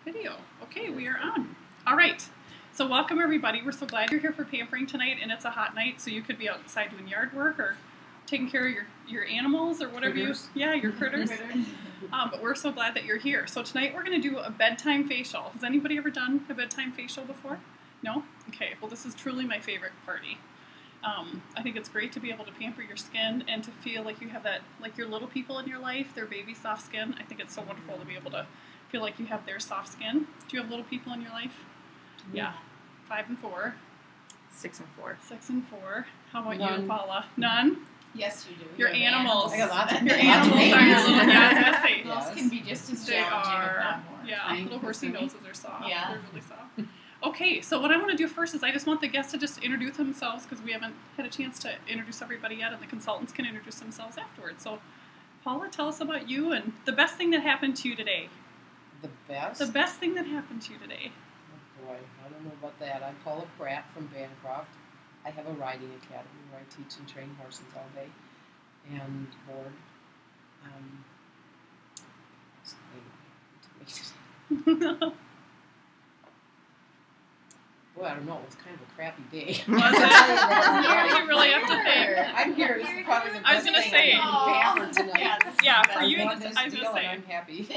Video. Okay, we are on. All right. So welcome everybody. We're so glad you're here for pampering tonight, and it's a hot night, so you could be outside doing yard work or taking care of your animals or whatever critters. your critters. But we're so glad that you're here. So tonight we're going to do a bedtime facial. Has anybody ever done a bedtime facial before? No? Okay. Well, this is truly my favorite party. I think it's great to be able to pamper your skin and to feel like you have that, like your little people in your life, their baby soft skin. I think it's so wonderful to be able to feel like you have their soft skin. Do you have little people in your life? Yeah. 5 and 4. 6 and 4. 6 and 4. How about None. you, Paula? None? Yes, you do. Your animals. I got lots of Your animals are your little, yeah, I was going to say. Those can be just as They challenging, if are. not more. Yeah, little horsey noses are soft. Yeah. They're really soft. Okay, so what I want to do first is I just want the guests to just introduce themselves because we haven't had a chance to introduce everybody yet, and the consultants can introduce themselves afterwards. So, Paula, tell us about you and the best thing that happened to you today. The best? The best thing that happened to you today. Oh boy, I don't know about that. I'm Paula Pratt from Bancroft. I have a riding academy where I teach and train horses all day and board. Well, I don't know. It was kind of a crappy day. Was it? You really have to think. I'm here. This is probably the I was best gonna thing say. I've been pampered tonight. Yeah, for I've you, won this I was deal going to and say. I'm happy.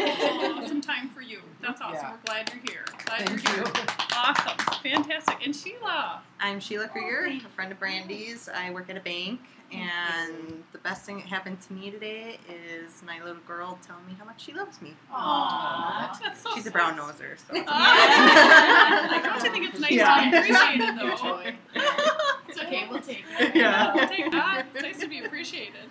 Awesome time for you. That's awesome. Yeah. We're glad you're here. Glad Thank you're here. you. Awesome. Fantastic. And Sheila. I'm Sheila Krieger, a friend of Brandy's. I work at a bank, and the best thing that happened to me today is my little girl telling me how much she loves me. Aww. That's so She's sweet. a brown noser, so. Don't you think it's nice to be appreciated, though? Joy. It's okay, we'll take it. Yeah. We'll take that. It's nice to be appreciated.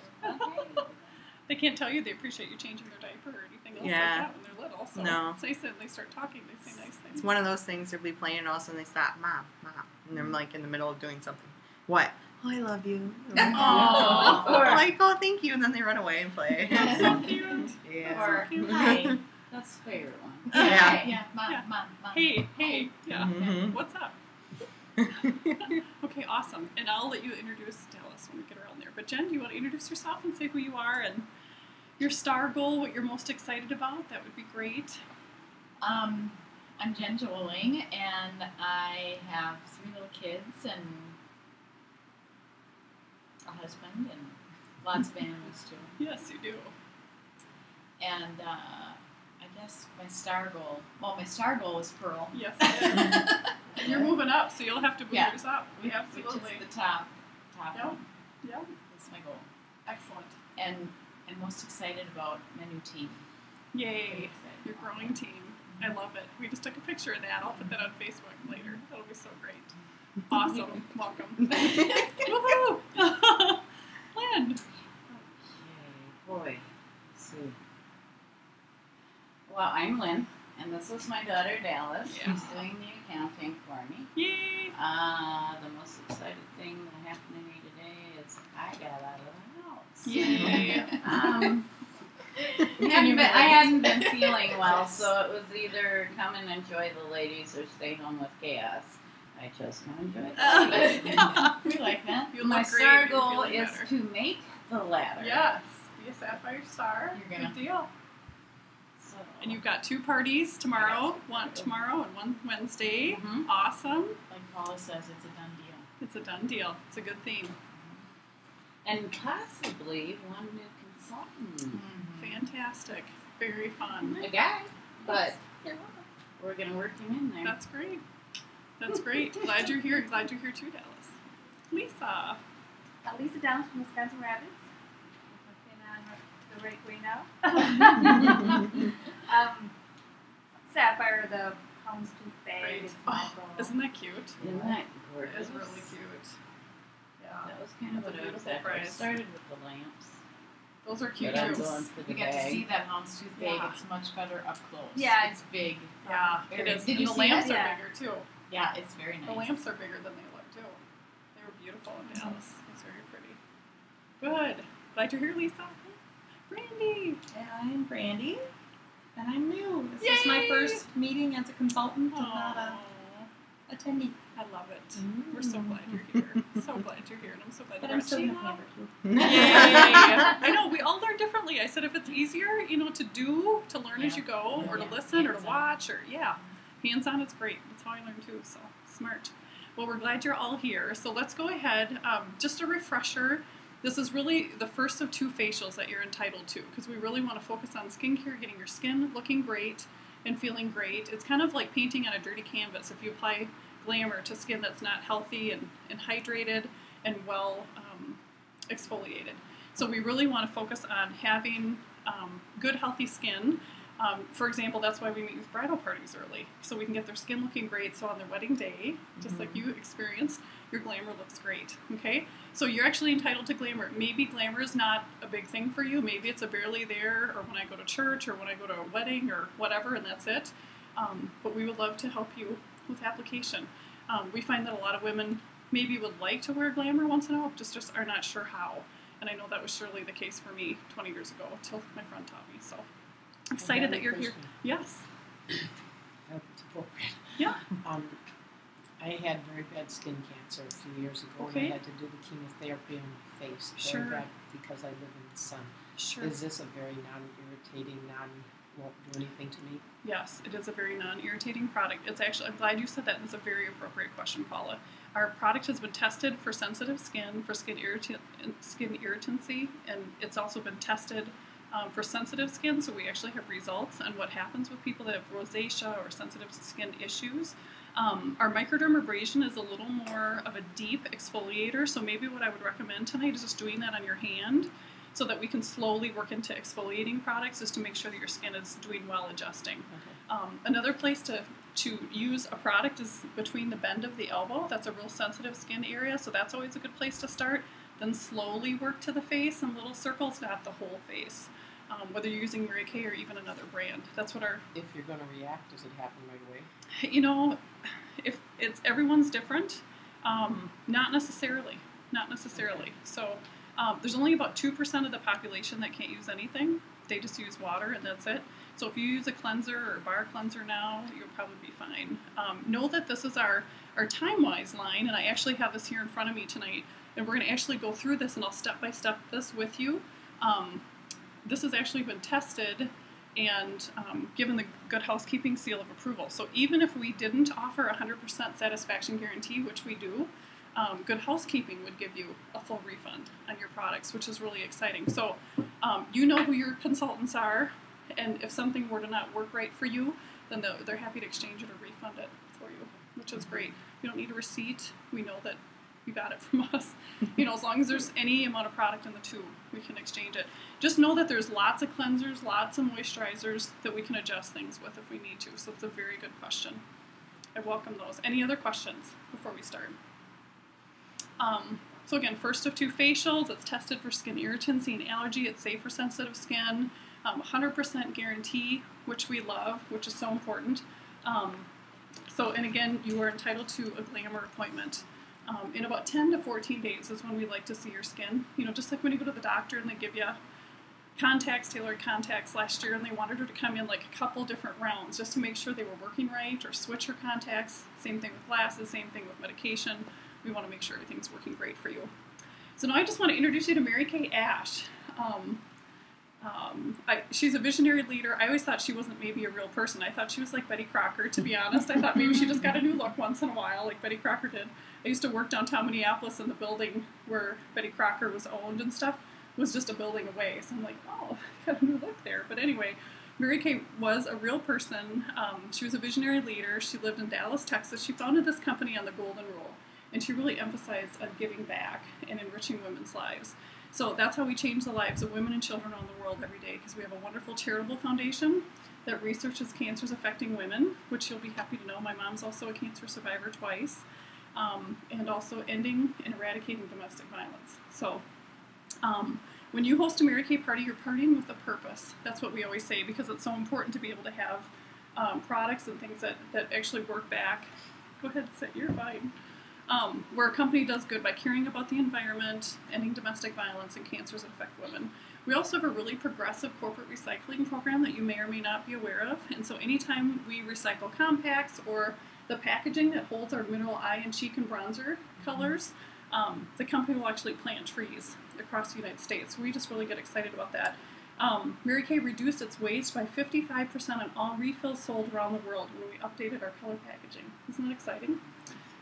They can't tell you they appreciate you changing their diaper or anything else like that when they're little. So No. it's nice that when they start talking, they say nice things. It's one of those things they'll be playing, and all of a sudden they stop, Mom, Mom, and they're like in the middle of doing something. What? Oh, I love you. Aww. I'm like, oh, thank you, and then they run away and play. That's so cute. Yeah. Or, cute. hi. That's the favorite one. Yeah. Yeah, mom, Yeah. mom. Hey. Yeah. Mhm. What's up? Okay, awesome. And I'll let you introduce Dallas when we get around there. But Jen, do you want to introduce yourself and say who you are and your star goal, what you're most excited about? That would be great. I'm Jen Joling, and I have 3 little kids and a husband and lots of animals too. Yes, you do. And I guess my star goal is Pearl. Yes, it is. And you're moving up, so you'll have to move Yeah. yours up. Absolutely. Which is the top Yep. one. Yeah. That's my goal. Excellent. And I'm most excited about my new team. Yay. Your growing team. I love it. We just took a picture of that. I'll put that on Facebook later. That'll be so great. Awesome. Welcome. Woohoo! Lynn. Okay, boy. Let's see. Well, I'm Lynn, and this is my daughter Dallas. Yeah. She's doing the accounting for me. Yay! The most exciting thing that happened to me today is I got out of the house. Yay! I hadn't been feeling well, so it was either come and enjoy the ladies or stay home with chaos. I chose to enjoy the ladies. We like that. You My look great. star You're goal feeling is better. to make the ladder. Yes. Be a sapphire star. You're gonna- Good deal. So, And you've got 2 parties tomorrow. One tomorrow and one Wednesday. Mhm. Awesome. Like Paula says, it's a done deal. It's a done deal. It's a good theme. and possibly one new consultant. Fantastic. Very fun. A guy, but we're going to work him in there. That's great. That's great. Glad you're here. Glad you're here too, Dallas. Lisa. Lisa Downs from Wisconsin Rapids. Looking on the right way now. Sapphire, the houndstooth bag. Right. Is my Oh, goal. isn't that cute? Isn't that It gorgeous? is really cute. Yeah. That was kind of That's a what I was beautiful after. I prize. started with the lamps. Those are cute But I'm too. going for the We got to bag. see that houndstooth bag. Yeah. It's much better up close. Yeah. It's big. Yeah, it Very- is. Did And you the see lamps that? are Yeah. bigger too. Yeah, it's very nice. The lamps are bigger than they look too. They were beautiful in Dallas. It's very pretty. Good. Glad you're here, Lisa. Brandy. And I'm Brandy, and I'm new. This is my Yay! first meeting as a consultant. I'm not a Aw. Attendee. I love it. We're so glad you're here. So glad you're here, and I'm so glad But you I'm brought still Sheila. gonna pamper you. Yay! I know, we all learn differently. I said if it's easier, to do, to learn as you go, or to listen, or to watch, or hands-on is great. That's how I learn too, so smart. Well, we're glad you're all here. So let's go ahead. Just a refresher. This is really the first of 2 facials that you're entitled to, because we really want to focus on skincare, getting your skin looking great and feeling great. It's kind of like painting on a dirty canvas. If you apply glamour to skin that's not healthy and hydrated and well exfoliated. So we really want to focus on having good, healthy skin. For example, that's why we meet with bridal parties early, so we can get their skin looking great, so on their wedding day, just like you experienced, your glamour looks great, okay? So you're actually entitled to glamour. Maybe glamour is not a big thing for you. Maybe it's a barely there, or when I go to church, or when I go to a wedding, or whatever, and that's it. But we would love to help you with application. We find that a lot of women maybe would like to wear glamour once in a while, just are not sure how. And I know that was surely the case for me 20 years ago, until my friend taught me, so. Excited that you're here. Yes. Yeah. I had very bad skin cancer a few years ago, and I had to do the chemotherapy on my face. Sure. Very bad because I live in the sun. Sure. Is this a very non-irritating, won't do anything to me? Yes, it is a very non-irritating product. It's actually, I'm glad you said that. It's a very appropriate question, Paula. Our product has been tested for sensitive skin, for skin irritancy, and it's also been tested for sensitive skin, so we actually have results on what happens with people that have rosacea or sensitive skin issues. Our microdermabrasion is a little more of a deep exfoliator, so maybe what I would recommend tonight is just doing that on your hand, so that we can slowly work into exfoliating products, just to make sure that your skin is doing well adjusting. Okay. Another place to use a product is between the bend of the elbow. That's a real sensitive skin area, so that's always a good place to start. Then slowly work to the face in little circles, not the whole face. Whether you're using Mary Kay or even another brand. That's what our... If you're going to react, does it happen right away? If it's everyone's different, not necessarily. Not necessarily. So there's only about 2% of the population that can't use anything. They just use water and that's it. So if you use a cleanser or a bar cleanser now, you'll probably be fine. Know that this is our time-wise line, and I actually have this here in front of me tonight, and we're going to actually go through this, and I'll step-by-step this with you. This has actually been tested and given the Good Housekeeping seal of approval. So even if we didn't offer a 100% satisfaction guarantee, which we do, Good Housekeeping would give you a full refund on your products, which is really exciting. So you know who your consultants are, and if something were to not work right for you, then they're happy to exchange it or refund it for you, which is great. You don't need a receipt. We know that you got it from us. As long as there's any amount of product in the tube, we can exchange it. Just know that there's lots of cleansers, lots of moisturizers that we can adjust things with if we need to. So it's a very good question. I welcome those. Any other questions before we start? So again, first of 2 facials. It's tested for skin irritancy and allergy. It's safe for sensitive skin. 100% guarantee, which we love, which is so important. And again, you are entitled to a glamour appointment. In about 10 to 14 days is when we like to see your skin. Just like when you go to the doctor and they give you contacts, tailored contacts last year, and they wanted her to come in like a couple different rounds just to make sure they were working right, or switch her contacts. Same thing with glasses, same thing with medication. We want to make sure everything's working great for you. So now I just want to introduce you to Mary Kay Ash. She's a visionary leader. I always thought she wasn't maybe a real person. I thought she was like Betty Crocker, to be honest. I thought maybe she just got a new look once in a while, like Betty Crocker did. I used to work downtown Minneapolis, and the building where Betty Crocker was owned and stuff was just a building away. So I'm like, oh, got a new look there. But anyway, Mary Kay was a real person. She was a visionary leader. She lived in Dallas, Texas. She founded this company on the Golden Rule, and she really emphasized on giving back and enriching women's lives. So that's how we change the lives of women and children around the world every day, because we have a wonderful charitable foundation that researches cancers affecting women, which you'll be happy to know. My mom's also a cancer survivor twice, and also ending and eradicating domestic violence. So when you host a Mary Kay party, you're partying with a purpose. That's what we always say, because it's so important to be able to have products and things that actually work back. Go ahead, sit your fine. Where a company does good by caring about the environment, ending domestic violence, and cancers that affect women. We also have a really progressive corporate recycling program that you may or may not be aware of. And so anytime we recycle compacts or the packaging that holds our mineral eye and cheek and bronzer colors, the company will actually plant trees across the United States. We just really get excited about that. Mary Kay reduced its waste by 55% on all refills sold around the world when we updated our color packaging. Isn't that exciting?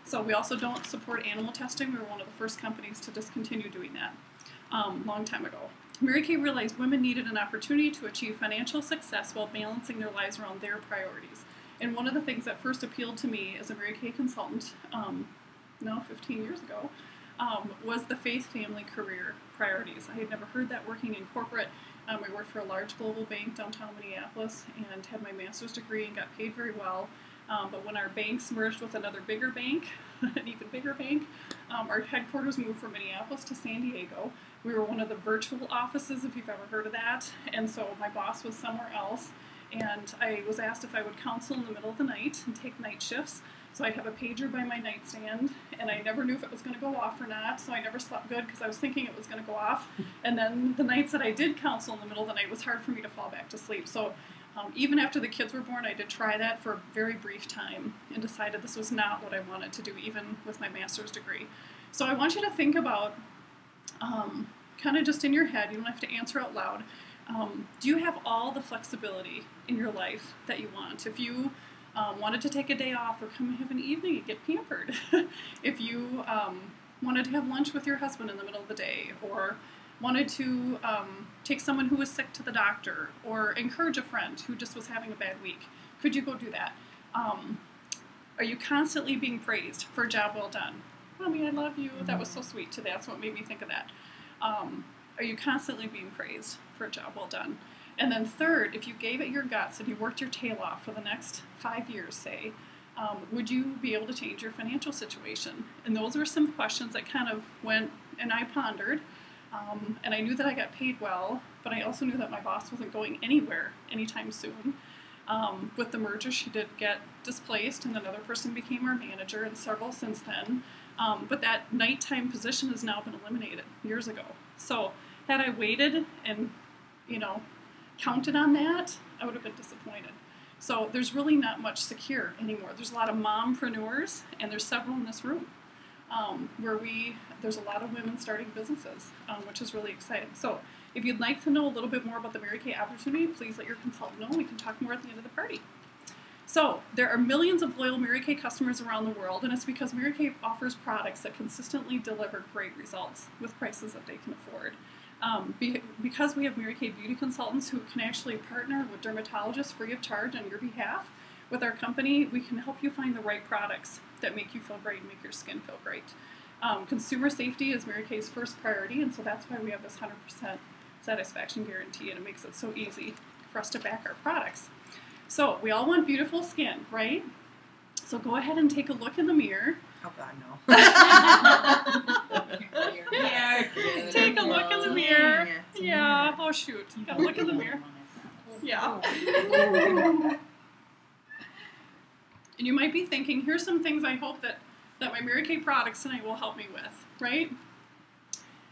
So we also don't support animal testing. We were one of the first companies to discontinue doing that long time ago. Mary Kay realized women needed an opportunity to achieve financial success while balancing their lives around their priorities. And one of the things that first appealed to me as a Mary Kay consultant, 15 years ago, was the faith, family, career priorities. I had never heard that working in corporate. I worked for a large global bank downtown Minneapolis and had my master's degree and got paid very well. But when our banks merged with another bigger bank, an even bigger bank, our headquarters moved from Minneapolis to San Diego. We were one of the virtual offices, if you've ever heard of that. And so my boss was somewhere else. And I was asked if I would counsel in the middle of the night and take night shifts. So I'd have a pager by my nightstand, and I never knew if it was going to go off or not, so I never slept good because I was thinking it was going to go off. And then the nights that I did counsel in the middle of the night, it was hard for me to fall back to sleep. So even after the kids were born, I did try that for a very brief time and decided this was not what I wanted to do, even with my master's degree. So I want you to think about, kind of just in your head, you don't have to answer out loud, do you have all the flexibility in your life that you want? If you wanted to take a day off or come and have an evening and get pampered, if you wanted to have lunch with your husband in the middle of the day, or wanted to take someone who was sick to the doctor, or encourage a friend who just was having a bad week, could you go do that? Are you constantly being praised for a job well done? Mommy, I love you. That was so sweet today. That's what made me think of that. Are you constantly being praised for a job well done? And then third, if you gave it your guts and you worked your tail off for the next 5 years, say, would you be able to change your financial situation? And those were some questions that kind of went, and I pondered. And I knew that I got paid well, but I also knew that my boss wasn't going anywhere anytime soon. With the merger, she did get displaced, and another person became our manager, and several since then. But that nighttime position has now been eliminated years ago. So had I waited and, counted on that, I would have been disappointed. So there's really not much secure anymore. There's a lot of mompreneurs, and there's several in this room, there's a lot of women starting businesses, which is really exciting. So if you'd like to know a little bit more about the Mary Kay opportunity, please let your consultant know. We can talk more at the end of the party. So there are millions of loyal Mary Kay customers around the world, and it's because Mary Kay offers products that consistently deliver great results with prices that they can afford. Because we have Mary Kay beauty consultants who can actually partner with dermatologists free of charge on your behalf, with our company, we can help you find the right products that make you feel great and make your skin feel great. Consumer safety is Mary Kay's first priority, and so that's why we have this 100% satisfaction guarantee, and it makes it so easy for us to back our products. So we all want beautiful skin, right? So go ahead and take a look in the mirror. Oh, God, no. Take a look in the mirror. Yeah, oh shoot. You gotta look in the mirror. Yeah. And you might be thinking, here's some things I hope that my Mary Kay products tonight will help me with, right?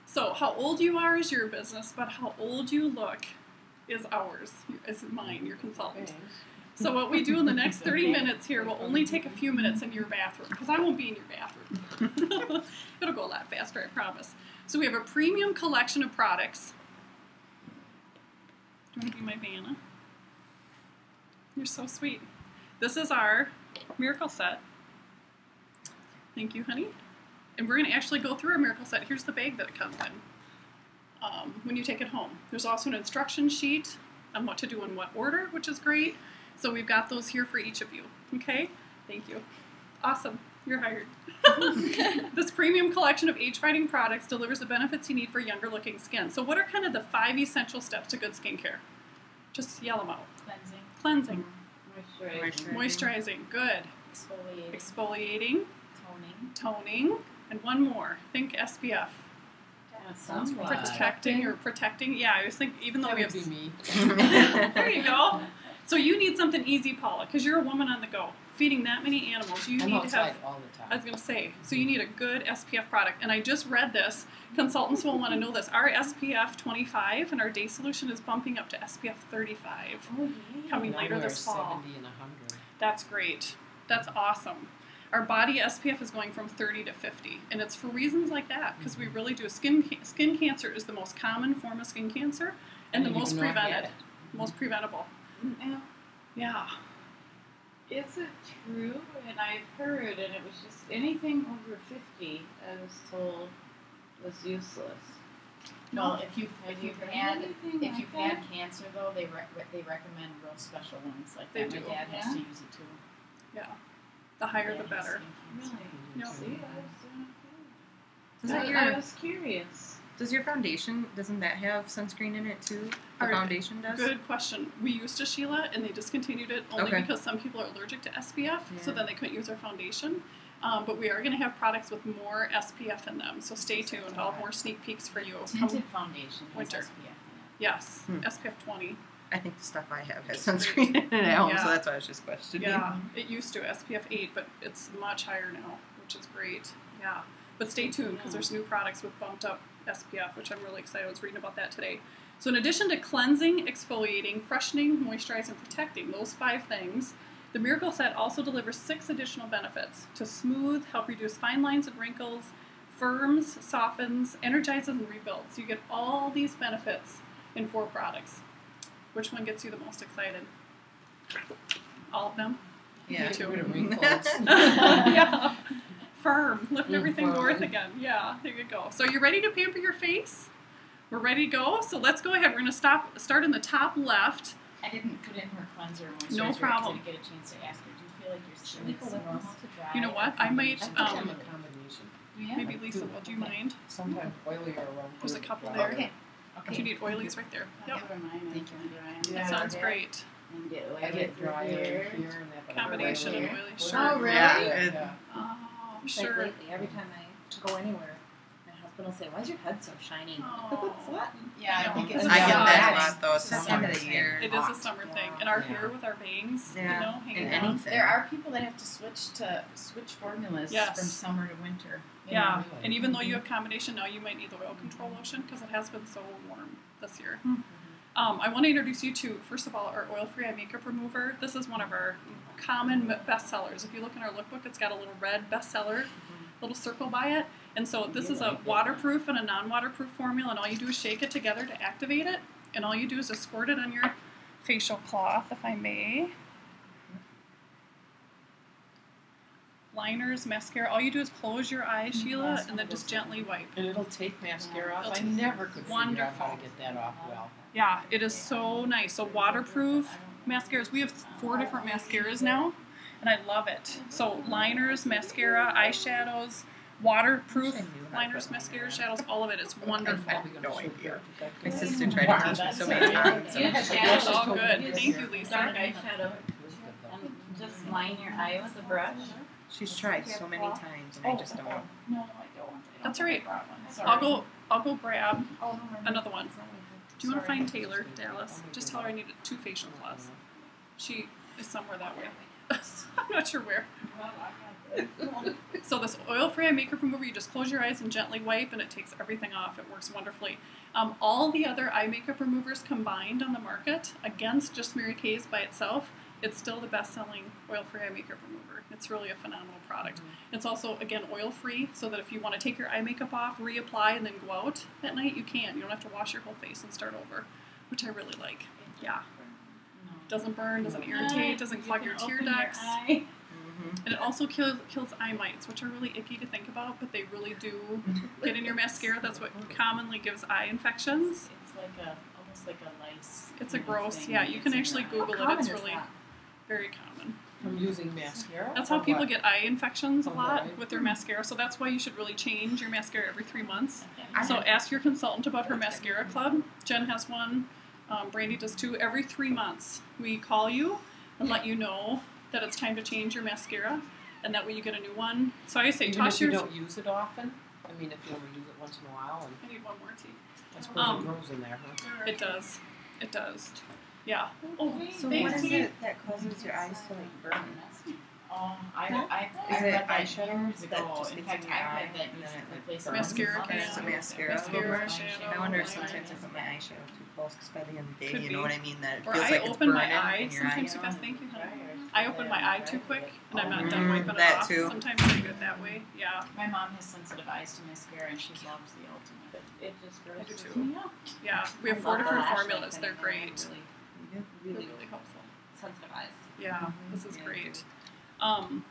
So how old you are is your business, but how old you look is ours, is mine, your consultant. So what we do in the next 30 minutes here will only take a few minutes in your bathroom, because I won't be in your bathroom. It'll go a lot faster, I promise. So we have a premium collection of products. Do you want to be my Vanna? You're so sweet. This is our miracle set. Thank you, honey. And we're going to actually go through our miracle set. Here's the bag that it comes in when you take it home. There's also an instruction sheet on what to do in what order, which is great. So we've got those here for each of you. Okay? Thank you. Awesome. You're hired. This premium collection of age-fighting products delivers the benefits you need for younger-looking skin. So what are kind of the 5 essential steps to good skincare? Just yell them out. Cleansing. Moisturizing. Good. Exfoliating. Toning. And one more. Think SPF. Protecting. Yeah, I was thinking, even though we have... That would be me. There you go. So you need something easy, Paula, because you're a woman on the go. Feeding that many animals, you need to have... all the time. I was going to say, so you need a good SPF product. And I just read this. Consultants will want to know this. Our SPF 25 and our day solution is bumping up to SPF 35. Oh, yeah. Coming Now later we're this fall. 70 and 100. That's great. That's awesome. Our body SPF is going from 30 to 50, and it's for reasons like that, because we really do. Skin cancer is the most common form of skin cancer, and the most prevented, most preventable. Yeah. Is it true? And I've heard, and it was just anything over 50, I was told, was useless. Well, if you've had that? cancer though, they recommend real special ones like They that. do. My dad has to use it too. Yeah. The higher the Dad has better. skin cancer. Yep. See, Does I was that doing okay. your I was curious. Does your foundation, doesn't that have sunscreen in it too? The Our- foundation does? Good question. We used to, Sheila, and they discontinued it only Okay. because some people are allergic to SPF, so Yeah. then they couldn't use our foundation. But we are going to have products with more SPF in them, so stay tuned. I'll have more sneak peeks for you. Tinted foundation has Winter. SPF in it. Yes, Hmm. SPF 20. I think the stuff I have has It's great. sunscreen in it at home, Yeah. so that's why I was just questioning. Yeah, it used to SPF 8, but it's much higher now, which is great. Yeah, but stay tuned because there's new products with bumped up SPF, which I'm really excited. I was reading about that today. So in addition to cleansing, exfoliating, freshening, moisturizing, protecting, those 5 things, the Miracle Set also delivers 6 additional benefits to smooth, help reduce fine lines and wrinkles, firms, softens, energizes, and rebuilds. You get all these benefits in 4 products. Which one gets you the most excited? All of them? Yeah. Me too. Get rid of wrinkles. Yeah. Firm. Lift everything Firm. north again. Yeah, there you go. So you ready to pamper your face? We're ready to go? So let's go ahead. We're going to start in the top left. I didn't put in her cleanser or moisturizer. No 'cause problem. I didn't get a chance to ask her. Do you feel like your skin is normal to dry? You know what? I might, I think I'm a combination. Yeah. maybe Lisa, would you mind? Sometimes oilier around. There's a here. couple Yeah. there. Okay. Do you need oilies right there? Yep. Yep. Never mind. Thank I can dry That Yeah. sounds great. and get I oily get through dry in here. here and that. but Combination of oily. oily. Oh, Sure. really? Yeah. Yeah. Oh, It's like sure. lately, every time I go anywhere, my husband will say, "Why is your head so shiny?" Oh. Yeah, I think it's I get that a Yeah. lot though. It's the Summer time of the thing. year. It is a summer thing. And our Yeah. hair with our bangs, Yeah. you know, hanging And down. anything. There are people that have to switch formulas Yes. from summer to winter. Yeah, Really? and even though you have combination now, you might need the oil control lotion because it has been so warm this year. I want to introduce you to, first of all, our oil-free eye makeup remover. This is one of our common bestsellers. If you look in our lookbook, it's got a little red bestseller, little circle by it. And so this is a waterproof and a non-waterproof formula, and all you do is shake it together to activate it. And all you do is just squirt it on your facial cloth, if I may. Liners, mascara, all you do is close your eyes, Sheila, and then just gently wipe. And it'll take mascara off. It'll I take- never could figure out how Wonderful. to get that off well. Yeah, it is so nice. So waterproof mascaras. We have 4 different mascaras now, and I love it. So liners, mascara, eyeshadows, waterproof liners, mascara, shadows, all of it. It's wonderful. I have no idea. My sister tried to teach me so many times. Yeah. It's all good. Thank you, Lisa. Dark eyeshadow. And just line your eye with a brush. She's tried so many times, and I just don't. No, I don't. That's all right. Sorry. I'll go grab Oh, no, another one. Do you want to Sorry. find Taylor, Dallas? Just tell her I need 2 facial cloths. She is somewhere that way. I'm not sure where. So this oil-free eye makeup remover, you just close your eyes and gently wipe, and it takes everything off. It works wonderfully. All the other eye makeup removers combined on the market against just Mary Kay's by itself, it's still the best-selling oil-free eye makeup remover. It's really a phenomenal product. It's also, again, oil-free, so that if you want to take your eye makeup off, reapply, and then go out at night, you can. You don't have to wash your whole face and start over, which I really like. Yeah. Doesn't burn, doesn't irritate, doesn't clog your tear ducts. And it also kills eye mites, which are really icky to think about, but they really do get in your mascara. That's what commonly gives eye infections. It's like almost like a lice. It's a kind of gross, thing yeah, that you gets can in actually your eye. Google How it. common It's is really that? very common. From using mascara? That's how or people what? get eye infections a Oh, lot right. with their mascara, so that's why you should really change your mascara every 3 months. I So had- ask your consultant about her mascara club. Jen has one. Brandy does 2. Every 3 months, we call you and let you know that it's time to change your mascara, and that way you get a new one. So I say Even toss if you your. don't use it often? I mean, if you only use it once in a while, and I need one more tea. I suppose Um, it grows in there, huh? It does. It does. Yeah. Oh, So thanks. what is it that causes your eyes to like burn? Oh, I Is read it that eyeshadow years that ago. just In gets fact, in your I eye read that and you then should it, like, replace burns? Mascara it. can- It's a mascara. Mascara, shadow. I wonder if eyeliner. sometimes I put my eyeshadow too close, because by the end of the day, Could you be. know what I mean? That it Or feels I like it's open my burning eye in your sometimes eye. too fast. Thank you, honey. I open my eye too quick, and I'm not done wiping it that off. too. Sometimes I do it that way. Yeah. My mom has sensitive eyes to mascara, and she loves the Ultimate. It just I do grosses too. me out. Yeah. We have I 4 love the different lash formulas. light They're thing. They're great. Really, They're really helpful. sensitive eyes. Yeah, this is Yeah, great.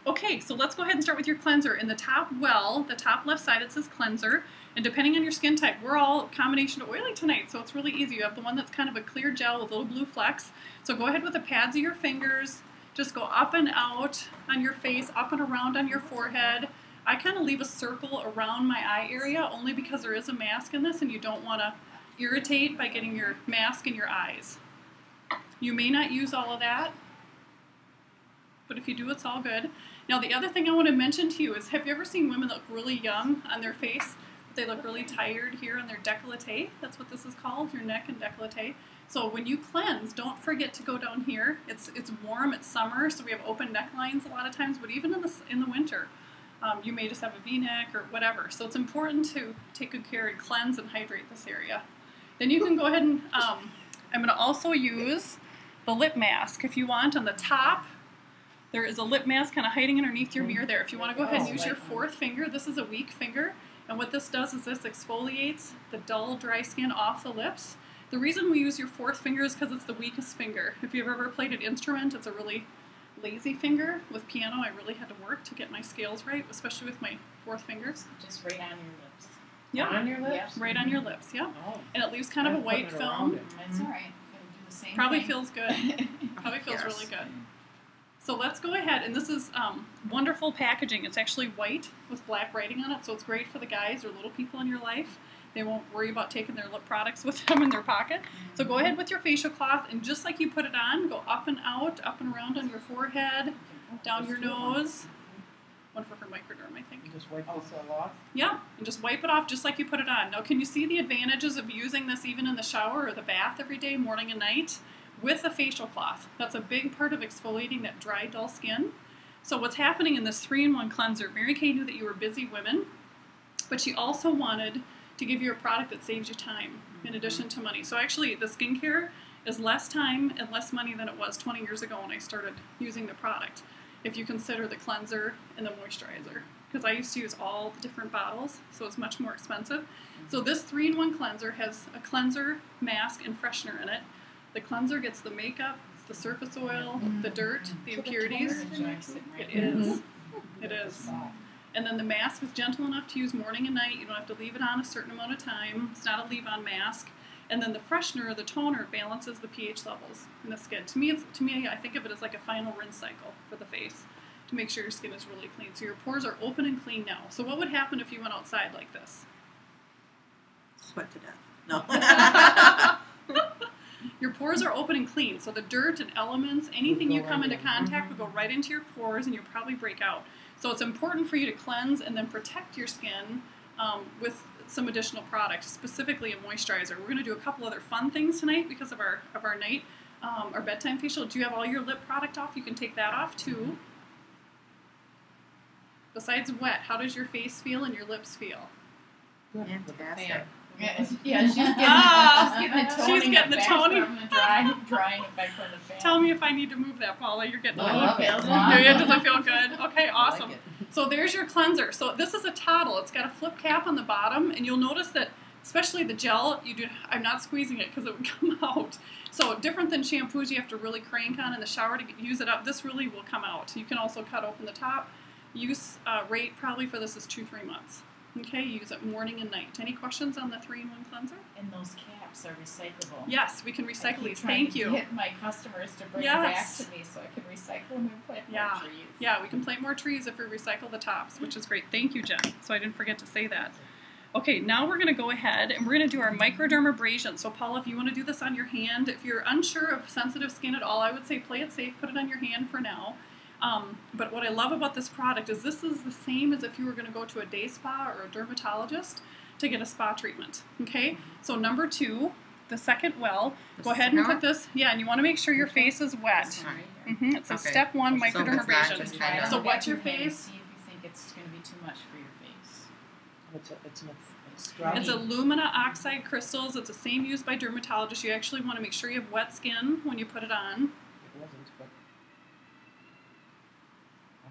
Okay, so let's go ahead and start with your cleanser. In the top the top left side, it says cleanser. And depending on your skin type, we're all combination oily tonight, so it's really easy. You have the one that's kind of a clear gel with little blue flecks. So go ahead with the pads of your fingers. Just go up and out on your face, up and around on your forehead. I kind of leave a circle around my eye area only because there is a mask in this and you don't want to irritate by getting your mask in your eyes. You may not use all of that, but if you do, it's all good. Now, the other thing I want to mention to you is, have you ever seen women that look really young on their face? They look really tired here on their décolleté. That's what this is called, your neck and décolleté. So when you cleanse, don't forget to go down here. It's warm, it's summer, so we have open necklines a lot of times, but even in the winter, you may just have a V-neck or whatever. So it's important to take good care and cleanse and hydrate this area. Then you can go ahead and, I'm going to also use the lip mask if you want. On the top, there is a lip mask kind of hiding underneath your mirror there. If you want to go ahead and use your 4th finger, this is a weak finger. And what this does is this exfoliates the dull, dry skin off the lips. The reason we use your 4th finger is because it's the weakest finger. If you've ever played an instrument, it's a really lazy finger. With piano, I really had to work to get my scales right, especially with my 4th fingers. Just right on your lips. Yeah, On your lips? right on your lips, yeah. Oh. And it leaves kind of a I'm white putting it around film. it. That's all right. Gotta do the same Probably thing. feels good. Probably feels Yes. really good. So let's go ahead, and this is wonderful packaging. It's actually white with black writing on it, so it's great for the guys or little people in your life. They won't worry about taking their lip products with them in their pocket. So go ahead with your facial cloth, and just like you put it on, go up and out, up and around on your forehead, down your nose. One for her microderm, I think. You just wipe this all off. Yeah, and just wipe it off just like you put it on. Now, can you see the advantages of using this even in the shower or the bath every day, morning and night, with a facial cloth? That's a big part of exfoliating that dry, dull skin. So what's happening in this 3-in-1 cleanser, Mary Kay knew that you were busy women, but she also wanted to give you a product that saves you time in addition to money. So actually, the skincare is less time and less money than it was 20 years ago when I started using the product, if you consider the cleanser and the moisturizer. Because I used to use all the different bottles, so it's much more expensive. So this 3-in-1 cleanser has a cleanser, mask, and freshener in it. The cleanser gets the makeup, the surface oil, the dirt, the impurities. It is. It is. And then the mask is gentle enough to use morning and night. You don't have to leave it on a certain amount of time. It's not a leave-on mask. And then the freshener, the toner, balances the pH levels in the skin. To me, I think of it as like a final rinse cycle for the face to make sure your skin is really clean. So your pores are open and clean now. So what would happen if you went outside like this? Sweat to death. No. Your pores are open and clean, so the dirt and elements, anything you come into contact will go right into your pores and you'll probably break out. So it's important for you to cleanse and then protect your skin with some additional products, specifically a moisturizer. We're going to do a couple other fun things tonight because of our night, our bedtime facial. Do you have all your lip product off? You can take that off too. Besides wet, how does your face feel and your lips feel? Fantastic. Yeah, she's getting the toning she's getting the effect toning. from the drying effect from the fan. Tell me if I need to move that, Paula. You're getting No, a I little love it. Yeah, it doesn't feel good. Okay, awesome. I like it. So there's your cleanser. So this is a towel. It's got a flip cap on the bottom, and you'll notice that, especially the gel, I'm not squeezing it because it would come out. So different than shampoos you have to really crank on in the shower to use it up, this really will come out. You can also cut open the top. Use rate probably for this is 2-3 months. Okay, use it morning and night. Any questions on the 3-in-1 cleanser? And those caps are recyclable. Yes, we can recycle these. Thank Thank you. Get my customers to bring Yes. them back to me so I can recycle them and plant Yeah. more trees. Yeah, we can plant more trees if we recycle the tops, which is great. Thank you, Jen. So I didn't forget to say that. Okay, now we're going to go ahead and we're going to do our microdermabrasion. So Paula, if you want to do this on your hand, if you're unsure of sensitive skin at all, I would say play it safe, put it on your hand for now. But what I love about this product is this is the same as if you were going to go to a day spa or a dermatologist to get a spa treatment. Okay, so number 2, the second well, go ahead and put this, and you want to make sure your face is wet. It says Okay. step 1 So it's not microdermabrasion. just Try it kinda- on So the wet back your of hand and face. see if you think it's going to be too much for your face. It's dry. It's alumina oxide crystals. It's the same used by dermatologists. You actually want to make sure you have wet skin when you put it on. It wasn't, but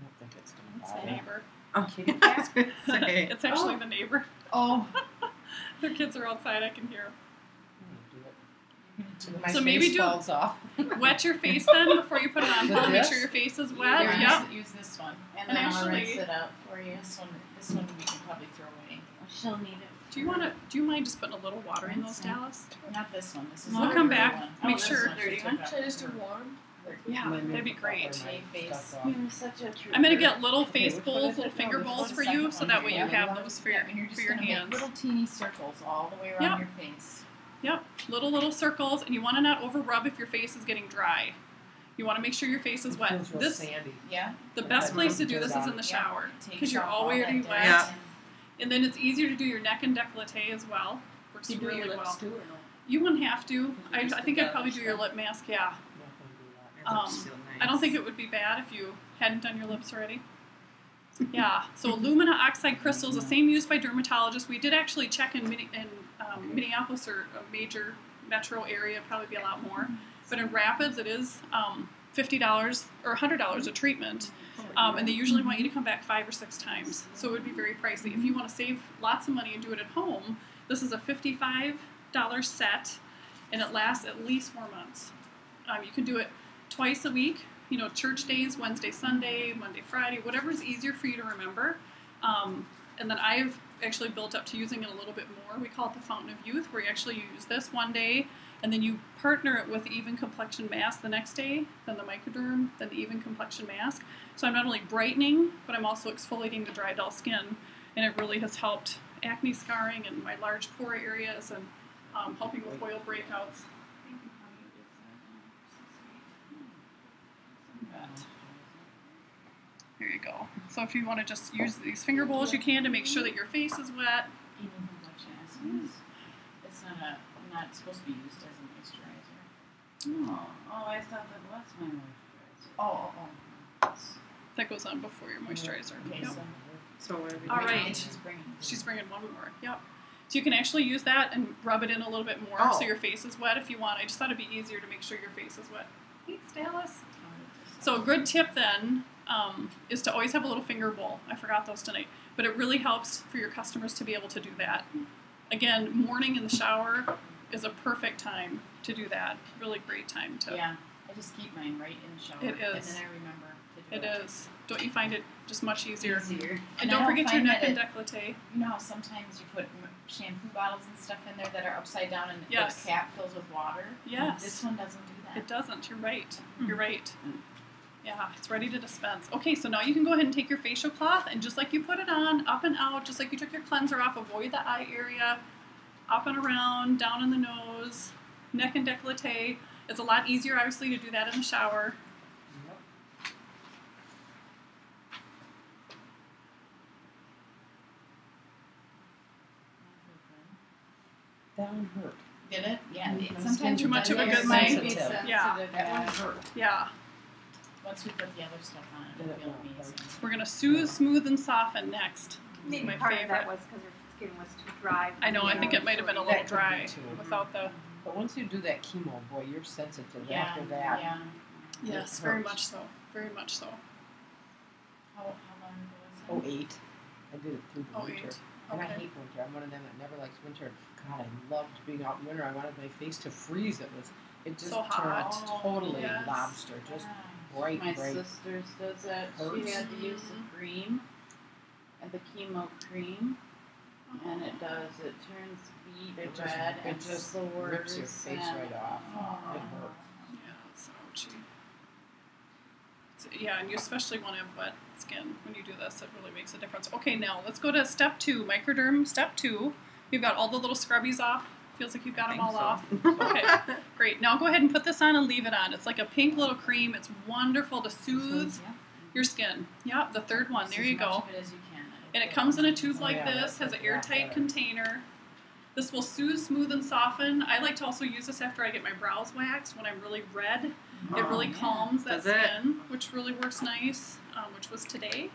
don't think it's going to It's bother. the neighbor. Oh, Kitty I was cat? gonna say. It's actually the neighbor. Oh. Their kids are outside. I can hear them. Do it. So my So maybe face do- falls off. Wet your face then before you put it on. With Paul. Make this? sure your face is Here, wet. Yep. use this one. And And then I'll actually- rinse it out for you. This one we can probably throw away. She'll need it. Do you mind just putting a little water in those, Dallas? Not this one. This is We'll the come dirty back, one. make this sure- one she dirty took one. out. Should I just do warm? Yeah, My that'd be makeup great. or my Face. stuff off. You're such a trooper. I'm gonna get little Okay, face which one bowls, is little it? finger No, this bowls is for the you, second so one. that way you Yeah, have those for your Yeah, and you're just for your gonna hands. make little teeny circles all the way around Yep. your face. Yep, little circles, and you want to not over rub if your face is getting dry. You want to make sure your face is It wet. feels real This sandy. Yeah. the Like best that place to do turns this is in on. the Yeah. shower It takes because you're off all already that wet, dirt. Yeah. and then it's easier to do your neck and décolleté as well. Works Do you do really your lips well. too or no? You wouldn't have to. I Just think the I'd probably do your garnish lip mask. Yeah. I'm not gonna do that. Your lips feel I don't nice. think it would be bad if you hadn't done your lips already. Yeah, so alumina oxide crystals, the same used by dermatologists. We did actually check in Minneapolis or a major metro area, probably be a lot more. But in Rapids, it is $50 or $100 a treatment. And they usually want you to come back 5 or 6 times. So it would be very pricey. If you want to save lots of money and do it at home, this is a $55 set, and it lasts at least 4 months. You can do it twice a week, church days, Wednesday, Sunday, Monday, Friday, whatever's easier for you to remember. And then I've actually built up to using it a little bit more. We call it the Fountain of Youth, where you actually use this one day, and then you partner it with the Even Complexion Mask the next day, then the Microderm, then the Even Complexion Mask. So I'm not only brightening, but I'm also exfoliating the dry, dull skin, and it really has helped acne scarring and my large pore areas, and helping with oil breakouts. There you go. So if you want to just use these finger bowls, you can to make sure that your face is wet. Even complexion essence. It's not supposed to be used as a moisturizer. Oh, I thought that was my moisturizer. Oh. That goes on before your moisturizer. Okay, Yep. So what are we All doing? right. She's bringing one more. Yep. So you can actually use that and rub it in a little bit more Oh. so your face is wet if you want. I just thought it'd be easier to make sure your face is wet. Thanks, Dallas. So a good tip then is to always have a little finger bowl. I forgot those tonight. But it really helps for your customers to be able to do that. Again, morning in the shower is a perfect time to do that. Really great time to. Yeah, I just keep mine right in the shower. It is. And then I remember to do It it. is. Don't you find it just much easier? Easier. And I don't forget your find neck that and décolleté. You know how sometimes you put shampoo bottles and stuff in there that are upside down and Yes. the cap fills with water? Yes. This one doesn't do that. It doesn't. You're right. You're right. Yeah, it's ready to dispense. Okay, so now you can go ahead and take your facial cloth and just like you put it on, up and out, just like you took your cleanser off, avoid the eye area, up and around, down in the nose, neck and décolleté. It's a lot easier, obviously, to do that in the shower. That one hurt. Did it? Yeah. Mm, It, my sometimes skin Too it much does. of a It good might thing. be Sensitive. Yeah. That one hurt. Yeah, Once we put the other stuff on it, Then it'll it feel won't amazing. we're gonna soothe, smooth, and soften next. This is Maybe my part of favorite. that was because her skin was too dry. I know, I think it might have been a little That could be dry too. without the... But once you do that chemo, boy, you're sensitive Yeah. after that. Yeah. Yes, It very hurts. much so. Very much so. How long ago was it? 08. I did it through the Oh, winter. 08. And I Okay. hate winter. I'm one of them that never likes winter. God, I loved being out in winter. I wanted my face to freeze. It just So turned hot. totally Yes. lobster. Just Ah. bright, My bright. sister's does that. She Hurts. had to use the cream, and the chemo cream, and it does. It turns beet It just- red it and just sores rips your face and, right off. Oh. It hurts. Yeah, it's ouchy. Yeah, and you especially want to have wet skin when you do this. It really makes a difference. Okay, now let's go to step 2, Microderm step 2. You've got all the little scrubbies off. Feels like you've got them all off. Okay, great. Now go ahead and put this on and leave it on. It's like a pink little cream. It's wonderful to soothe Yeah. your skin. Yep, the third one. There Use you as much go. of it as you can. And it comes in a tube Oh, like yeah, this, that's has an a lot airtight better. container. This will soothe, smooth, and soften. I like to also use this after I get my brows waxed when I'm really red. It Oh, really yeah. calms that Does it? skin, which really works nice, which was today.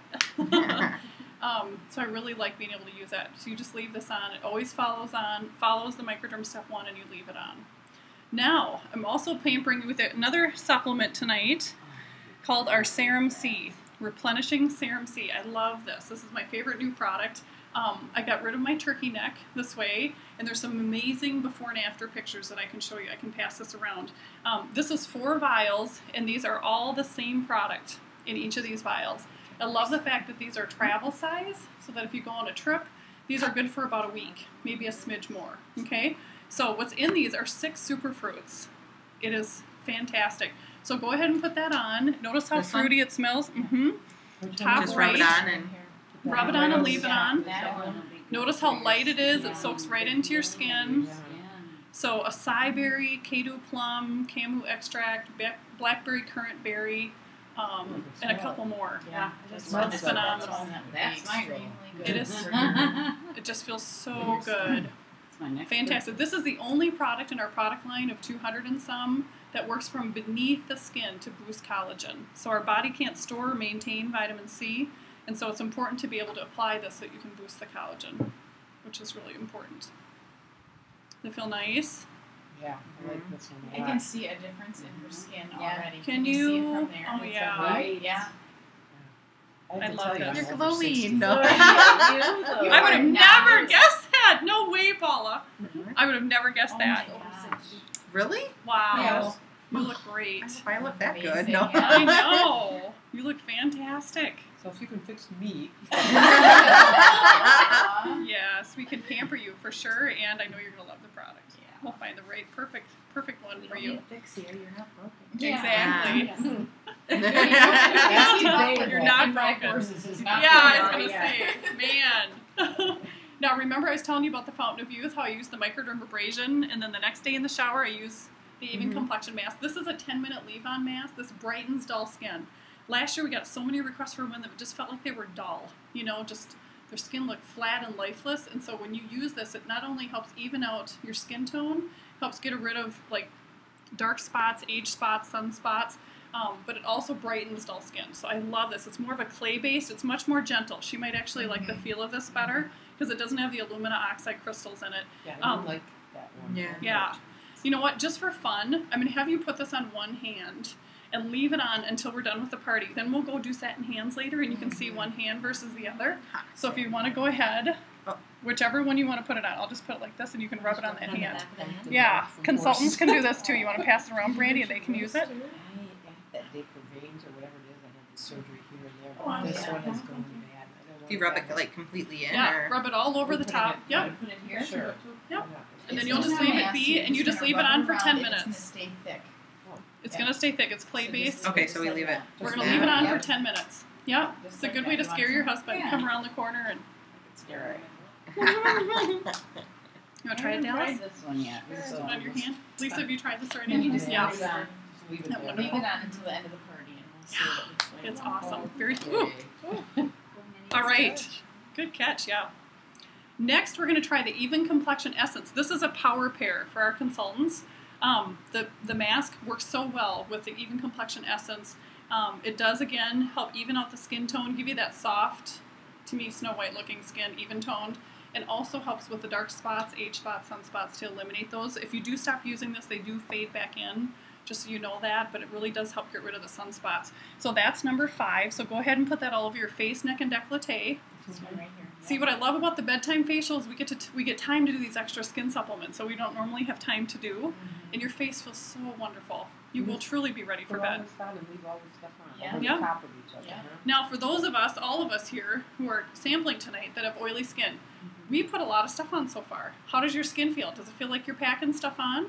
So I really like being able to use that. So you just leave this on. It always follows the Microderm step 1, and you leave it on. Now, I'm also pampering you with another supplement tonight called our Serum C. Replenishing Serum C. I love this. This is my favorite new product. I got rid of my turkey neck this way, and there's some amazing before and after pictures that I can show you. I can pass this around. This is 4 vials, and these are all the same product in each of these vials. I love the fact that these are travel size, so that if you go on a trip, these are good for about a week, maybe a smidge more, okay? So what's in these are 6 superfruits. It is fantastic. So go ahead and put that on. Notice how This one? fruity it smells. Mm-hmm. Top Just right. rub it on and Rub it on and leave it on. That one will be good Notice for how your light it is. skin. It soaks right into your skin. Yeah. So acai berry, Kado plum, camu extract, blackberry currant berry, and a couple more. Yeah, It's that's phenomenal. That's extremely good. It is. It just feels so good. It's my next Fantastic. This is the only product in our product line of 200 and some that works from beneath the skin to boost collagen. So our body can't store or maintain vitamin C, and so it's important to be able to apply this so that you can boost the collagen, which is really important. Does it feel nice? Yeah, I like this one a I lot. can see a difference in her skin Yeah. already. Can you see it you? from there? Oh, It's yeah. like, Right. Yeah. I have I to love tell you, I'm this. You're over glowing. 60. No. I would have are never not. guessed that. No way, Paula. I would have never guessed Oh that. my gosh. Really? Wow. Yes. You look great. I hope I look that good. Amazing. No. I know. You look fantastic. So if you can fix me, Aw. Yes, we can pamper you for sure, and I know you're gonna love the product. Yeah. We'll find the right perfect one You for don't you. need a fix here. You're not broken. Exactly. That's debatable. You're not Black broken. horses is not Yeah, I was broken. gonna say, man. Now remember, I was telling you about the Fountain of Youth, how I use the microdermabrasion, and then the next day in the shower, I use the Even Complexion mask. This is a 10-minute leave-on mask. This brightens dull skin. Last year, we got so many requests from women that just felt like they were dull. You know, just their skin looked flat and lifeless. And so when you use this, it not only helps even out your skin tone, helps get rid of like dark spots, age spots, sunspots, but it also brightens dull skin. So I love this. It's more of a clay-based. It's much more gentle. She might actually like the feel of this better because it doesn't have the alumina oxide crystals in it. yeah, I don't like that one. Yeah. Yeah. You know what? Just for fun, I'm going to have you put this on one hand and leave it on until we're done with the party. Then we'll go do satin hands later, and you can see one hand versus the other. So if you want to go ahead, whichever one you want to put it on, I'll just put it like this, and you can rub it on that hand. Yeah, consultants can do this too. You want to pass it around, Brandy, and they can use it. I have that day for veins or whatever it is. I had the surgery here and there. Oh, But this yeah. one is going bad. I don't want Do you rub that it one. like completely in, Yeah, or rub it all over the top. Yep. Put it here. Sure. Yep. And then It's you'll just not leave it nasty. be, and you It's just gonna leave it rub on for around 10 it. It's minutes. gonna stay thick. It's going to stay thick. It's So clay-based. just- Okay, so we just leave like it. that. We're Just going to leave it that. on Yep. for 10 minutes. Yep. Just It's a like good that. way to You want scare your to- husband. Yeah. Come around the corner and Scare you want to try it, I haven't Dallas? tried this one yet. Put it on your hand. Lisa, have you tried this Then you already? just Yeah. leave it on. Just leave it That there. one. Leave it on until the end of the party, and we'll see what it looks like. It's awesome. Very Okay. Ooh. All right. Good catch, yeah. Next, we're going to try the Even Complexion Essence. This is a power pair for our consultants. The mask works so well with the Even Complexion Essence. It does, again, help even out the skin tone, give you that soft, to me, Snow White looking skin, even toned, and also helps with the dark spots, age spots, sunspots to eliminate those. If you do stop using this, they do fade back in, just so you know that, but it really does help get rid of the sunspots. So that's number 5. So go ahead and put that all over your face, neck, and décolleté. This one right here. See, what I love about the bedtime facials, we get time to do these extra skin supplements, so we don't normally have time to do, and your face feels so wonderful. You will truly be ready for Put all bed. this on and leave all this stuff on. Yeah. Over Yeah. the top of each other. Yeah. Huh? Now, for those of us, all of us here who are sampling tonight that have oily skin, we put a lot of stuff on so far. How does your skin feel? Does it feel like you're packing stuff on?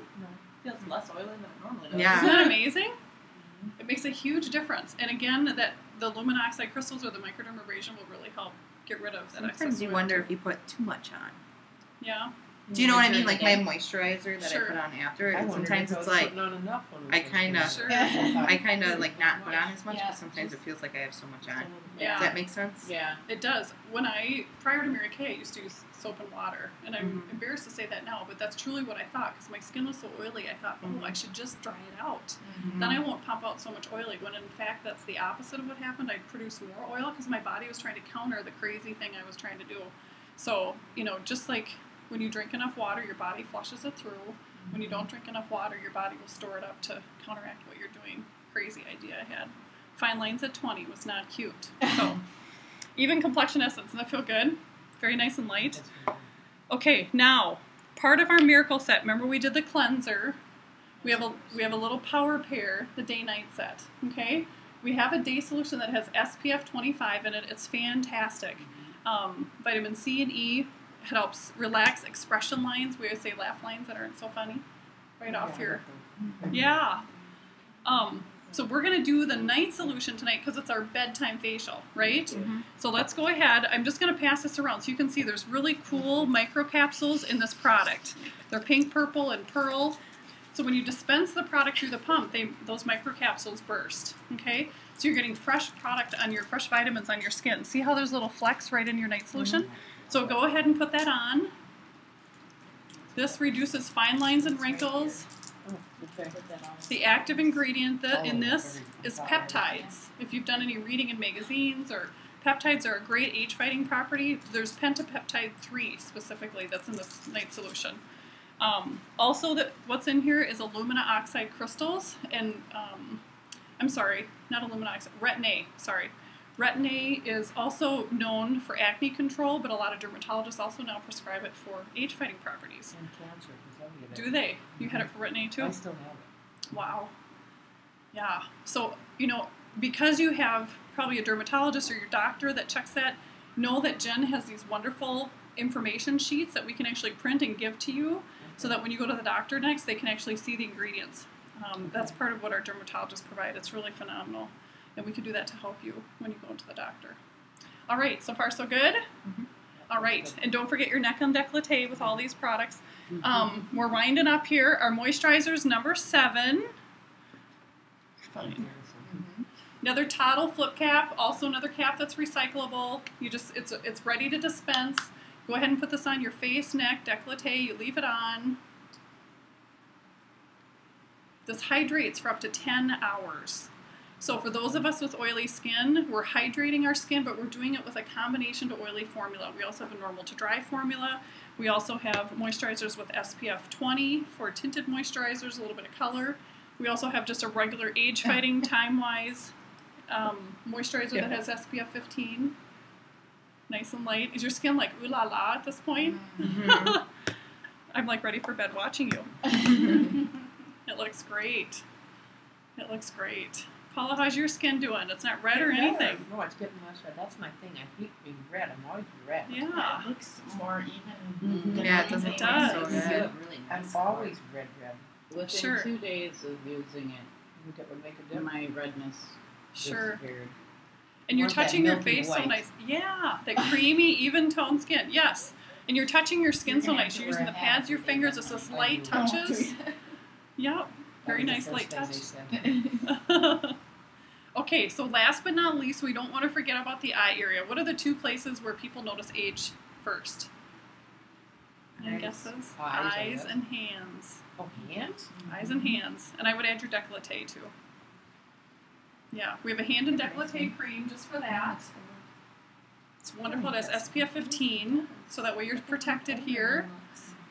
Feels less oily than it normally does. Yeah. Isn't that amazing? It makes a huge difference. And again, that the alumina oxide crystals or the microdermabrasion will really help get rid of that excess sometimes you oil, wonder too. if you put too much on. Yeah. Do you know what I mean? Measure it Like my again. moisturizer that Sure. I put on after, I and wondered sometimes if I it's was like putting on enough when I it was kinda- just- Sure. I kind of like not put on as much, Yeah. but sometimes it feels like I have so much on. Yeah. Does that make sense? Yeah. It does. Prior to Mary Kay, I used to use soap and water, and I'm embarrassed to say that now, but that's truly what I thought, because my skin was so oily, I thought, oh, I should just dry it out. Mhm. Then I won't pump out so much oily, when in fact that's the opposite of what happened. I produced more oil because my body was trying to counter the crazy thing I was trying to do. So, just like when you drink enough water, your body flushes it through. When you don't drink enough water, your body will store it up to counteract what you're doing. Crazy idea I had. Fine lines at 20 was not cute. So, even complexion essence. Doesn't that feel good? Very nice and light. That's really Okay, now, part of our miracle set, remember we did the cleanser. We have a little power pair, the day-night set, okay? We have a day solution that has SPF 25 in it. It's fantastic. Vitamin C and E helps relax expression lines. We always say laugh lines that aren't so funny. Right off your... Yeah. So we're going to do the night solution tonight because it's our bedtime facial, right? So let's go ahead. I'm just going to pass this around so you can see there's really cool microcapsules in this product. They're pink, purple, and pearl. So when you dispense the product through the pump, those microcapsules burst, okay? So you're getting fresh product on your, fresh vitamins on your skin. See how there's little flecks right in your night solution? So go ahead and put that on. This reduces fine lines and wrinkles. Okay. The active ingredient in this is peptides. If you've done any reading in magazines, or peptides are a great age-fighting property. There's pentapeptide 3 specifically that's in this night solution. Also, what's in here is alumina oxide crystals, and I'm sorry, not alumina oxide, retin-A, sorry. Retin-A is also known for acne control, but a lot of dermatologists also now prescribe it for age-fighting properties. And cancer, because I'll get it. Do they? You had it for retin-A too? I still have it. Wow. Yeah. So, because you have probably a dermatologist or your doctor that checks that, know that Jen has these wonderful information sheets that we can actually print and give to you so that when you go to the doctor next, they can actually see the ingredients. That's part of what our dermatologists provide. It's really phenomenal. And we can do that to help you when you go to the doctor. All right, so far so good? All right, and don't forget your neck and décolleté with all these products. We're winding up here. Our moisturizer's number 7. Fine. Another Toddle flip cap, also another cap that's recyclable. It's ready to dispense. Go ahead and put this on your face, neck, décolleté. You leave it on. This hydrates for up to 10 hours. So for those of us with oily skin, we're hydrating our skin, but we're doing it with a combination to oily formula. We also have a normal to dry formula. We also have moisturizers with SPF 20 for tinted moisturizers, a little bit of color. We also have just a regular age-fighting, time-wise moisturizer that has SPF 15. Nice and light. Is your skin like ooh la la at this point? I'm like ready for bed watching you. It looks great. It looks great. Paula, how's your skin doing? It's not red or anything. No, it's getting less red. That's my thing. I hate being red. I'm always red. Yeah. It looks more even. than Yeah, it doesn't It look does. so I good. feel really I'm nice. always red. Within Sure. 2 days of using it, You think it would make a difference? my redness Sure. disappeared. And you're Want that touching your milky face so white. nice. Yeah, that creamy, even toned skin. Yes. And you're touching your skin You're so gonna nice. have You're to using wear the a hat pads, your to do fingers. that It's just one. light touches. Yep. Very That was nice the light first touch. thing they said. Okay, so last but not least, we don't want to forget about the eye area. What are the 2 places where people notice age first? Any Eyes. guesses? Eyes, I Eyes guess. and hands. Oh, hands? Eyes and hands. And I would add your décolleté too. Yeah, we have a hand and décolleté cream just for that. It's wonderful. It has SPF 15, so that way you're protected here